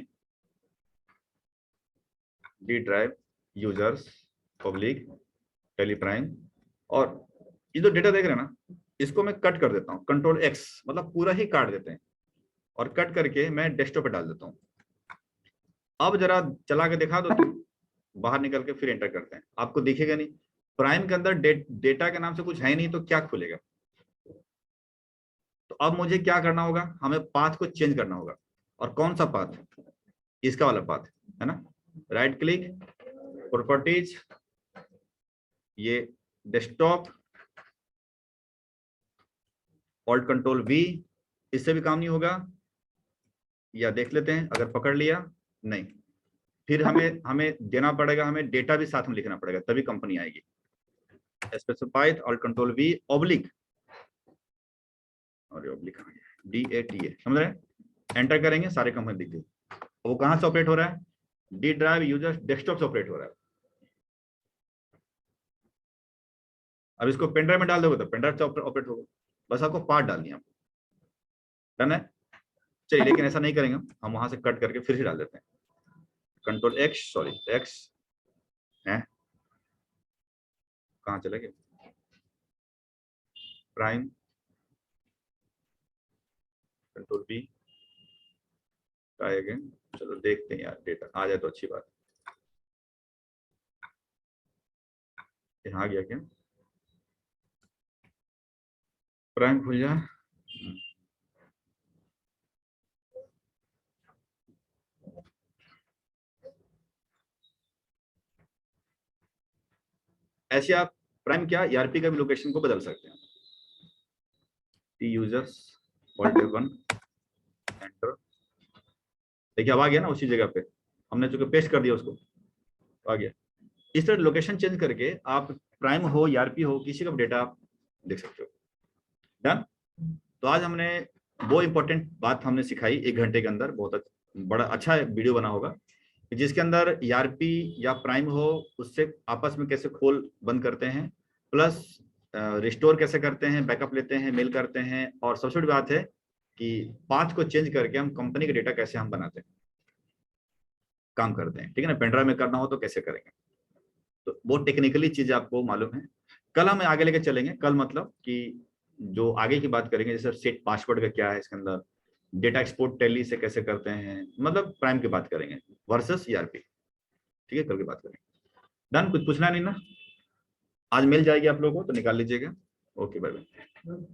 D drive, users, public, Tally Prime, और ये जो डेटा देख रहे हैं ना, इसको मैं कट कर देता हूँ, कंट्रोल एक्स, मतलब पूरा ही काट देते हैं, और कट करके मैं डेस्कटॉप पे डाल देता हूँ। अब जरा चला के दिखा दो तुम, बाहर निकल के फिर एंटर करते हैं, आपको दिखेगा नहीं, प्राइम के अंदर डेटा के नाम से कुछ है नहीं, तो क्या खुलेगा। तो अब मुझे क्या करना होगा, हमें पाथ को चेंज करना होगा, और कौन सा पाथ, इसका वाला पाथ है ना, राइट क्लिक, प्रॉपर्टीज, ये डेस्कटॉप, ऑल्ट कंट्रोल वी, इससे भी काम नहीं होगा, या देख लेते हैं अगर पकड़ लिया, नहीं, फिर हमें हमें देना पड़ेगा, हमें डेटा भी साथ में लिखना पड़ेगा, तभी कंपनी आएगी। Specified alt control we oblique, और ऑब्लिक DATA, समझ रहे हैं, एंटर करेंगे सारे कंपनी दिख गई। वो कहां से ऑपरेट हो रहा है, डी ड्राइव यूजर डेस्कटॉप से ऑपरेट हो रहा है। अब इसको पेन ड्राइव में डाल दोगे तो पेन ड्राइव से ऑपरेट होगा, बस आपको पार्ट डालनी है, आपको डन है। चलिए, लेकिन ऐसा नहीं करेंगे, हम वहां से कट करके फिर से डाल देते हैं, कंट्रोल एक्स, सॉरी एक्स है, कहां चले गए, Prime, control B, try again, चलो देखते हैं यार, डेटा आ जाए तो अच्छी बात। यहाँ आ गया क्या? प्राइम खुल जा। ऐसे आप प्राइम क्या ईआरपी का भी लोकेशन को बदल सकते हैं। T users alt F1 enter. देखिए अब आ गया ना उसी जगह पे, हमने चूंकि पेस्ट कर दिया उसको, आ गया। इस तरह लोकेशन चेंज करके आप प्राइम हो ईआरपी हो किसी का भी डेटा आप देख सकते हो। डन। तो आज हमने वो इंपॉर्टेंट बात हमने सिखाई 1 घंटे के अंदर, बहुत बड़ा अच्छा वीडियो बना होगा, जिसके अंदर ईआरपी या प्राइम हो उससे आपस में कैसे खोल बंद करते हैं, प्लस रिस्टोर कैसे करते हैं, बैकअप लेते हैं, मेल करते हैं, और सबसे बड़ी बात है कि पाथ को चेंज करके हम कंपनी का डेटा कैसे हम बनाते हैं, काम करते हैं। ठीक है ना, पेनड्राइव में करना हो तो कैसे करेंगे, तो वो टेक्निकली चीजें आपको मालूम है। कल हम आगे लेके चलेंगे, कल मतलब कि जो आगे की बात करेंगे, जैसे सेट पासवर्ड का क्या है इसके अंदर, डेटा एक्सपोर्ट टैली से कैसे करते हैं, मतलब प्राइम की बात करेंगे वर्सेस ईआरपी। ठीक है, कल की बात करेंगे। डन। कुछ पूछना नहीं ना? आज मिल जाएगी आप लोगों को तो निकाल लीजिएगा। Okay, bye bye.